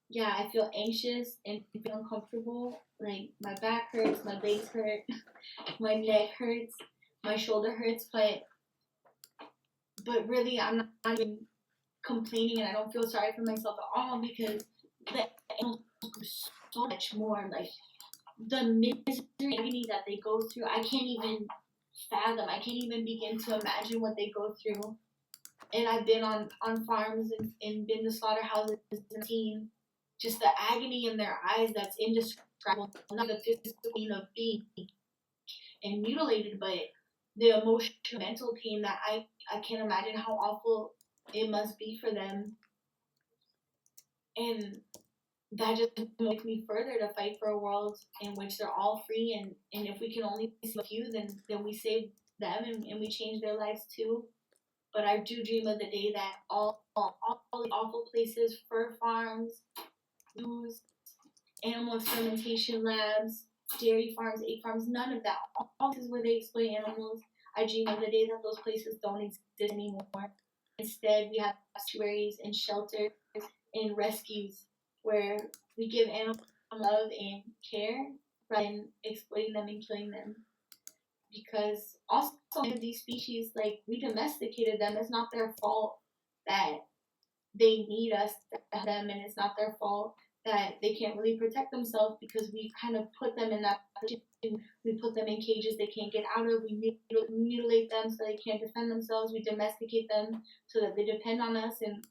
yeah, I feel anxious and feel uncomfortable. Like my back hurts, my legs hurt, my neck hurts, my shoulder hurts. But really, I'm not even complaining, and I don't feel sorry for myself at all, because the animals go so much more. Like the misery, agony that they go through, I can't even fathom. I can't even begin to imagine what they go through. And I've been on farms and been to slaughterhouses and seen just the agony in their eyes that's indescribable. Not the physical pain of being and mutilated, but the emotional, mental pain that I can't imagine how awful it must be for them. And that just makes me further to fight for a world in which they're all free, and if we can only save a few, then we save them and we change their lives too. But I do dream of the day that all the awful places, fur farms, zoos, animal experimentation labs, dairy farms, egg farms, none of that, all places where they exploit animals, I dream of the day that those places don't exist anymore. Instead, we have sanctuaries and shelters and rescues where we give animals love and care rather than exploiting them and killing them. Because also these species, like, we domesticated them. It's not their fault that they need us to have them, and it's not their fault that they can't really protect themselves, because we kind of put them in that position. We put them in cages they can't get out of. We mutilate them so they can't defend themselves. We domesticate them so that they depend on us, and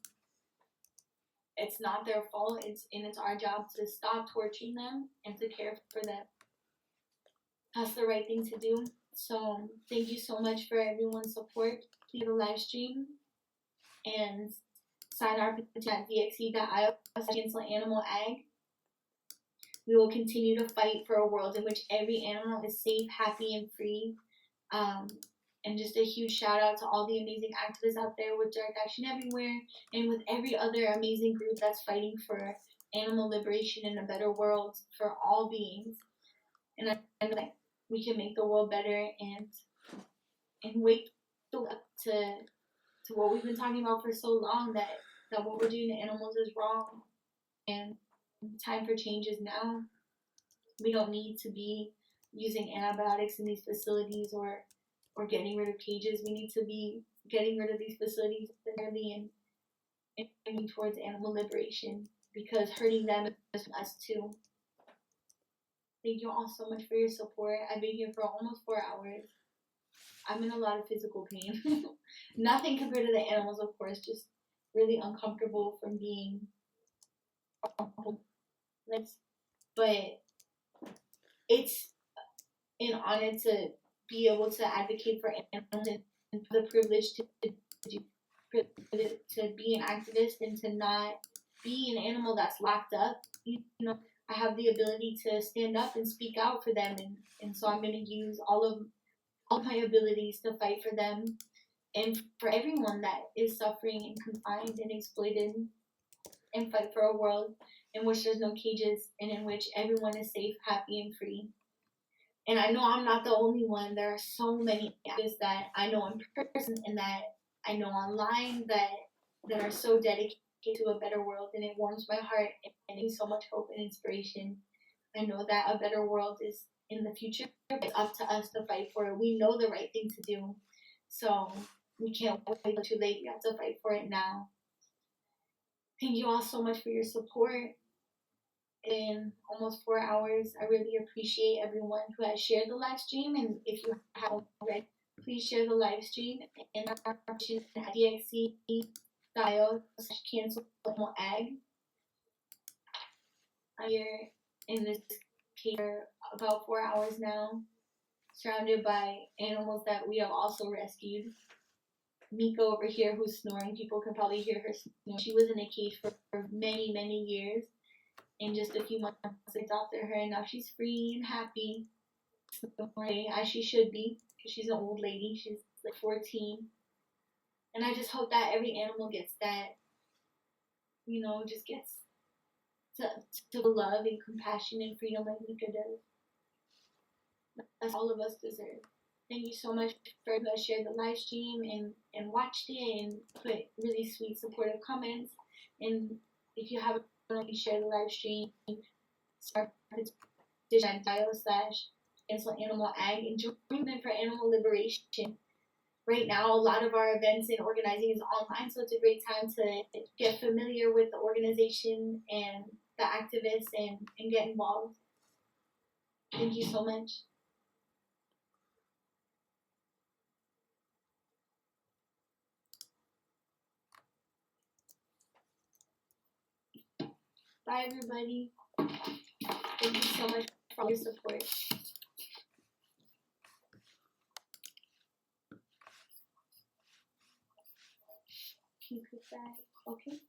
it's not their fault. It's our job to stop torturing them and to care for them. That's the right thing to do. So thank you so much for everyone's support. Please do the live stream and sign our petition at DxE.io cancel animal ag. We will continue to fight for a world in which every animal is safe, happy, and free. And just a huge shout out to all the amazing activists out there with Direct Action Everywhere and with every other amazing group that's fighting for animal liberation and a better world for all beings. And I know that we can make the world better and wake up to what we've been talking about for so long, that what we're doing to animals is wrong, and time for change is now. We don't need to be using antibiotics in these facilities or getting rid of cages. We need to be getting rid of these facilities early and moving towards animal liberation, because hurting them is us too. Thank you all so much for your support. I've been here for almost 4 hours. I'm in a lot of physical pain. Nothing compared to the animals, of course, just really uncomfortable from being but it's an honor to be able to advocate for animals and for the privilege to be an activist and to not be an animal that's locked up. You know, I have the ability to stand up and speak out for them, and so I'm going to use all my abilities to fight for them and for everyone that is suffering and confined and exploited, and fight for a world in which there's no cages and in which everyone is safe, happy, and free. And I know I'm not the only one. There are so many activists that I know in person and that I know online that are so dedicated to a better world, and it warms my heart and gives me so much hope and inspiration. I know that a better world is in the future. It's up to us to fight for it. We know the right thing to do, so we can't wait until too late. We have to fight for it now. Thank you all so much for your support in almost 4 hours. I really appreciate everyone who has shared the live stream, and if you haven't already, please share the live stream and our option at DxE.io/cancel animal ag. I'm here in this cage for about 4 hours now, surrounded by animals that we have also rescued. Mika over here, who's snoring, people can probably hear her snoring. She was in a cage for many, many years, and just a few months I adopted her, and now she's free and happy, as she should be, because she's an old lady. She's like 14, and I just hope that every animal gets that, just gets to love and compassion and freedom like Mika does. That's all of us deserve. Thank you so much for everyone who shared the live stream and watched it and put really sweet supportive comments. And if you haven't already shared the live stream, start DxE.io/cancel animal ag and join them for animal liberation. Right now, a lot of our events and organizing is online, so it's a great time to get familiar with the organization and the activists and get involved. Thank you so much. Bye, everybody. Thank you so much for all your support. Can you click that? Okay.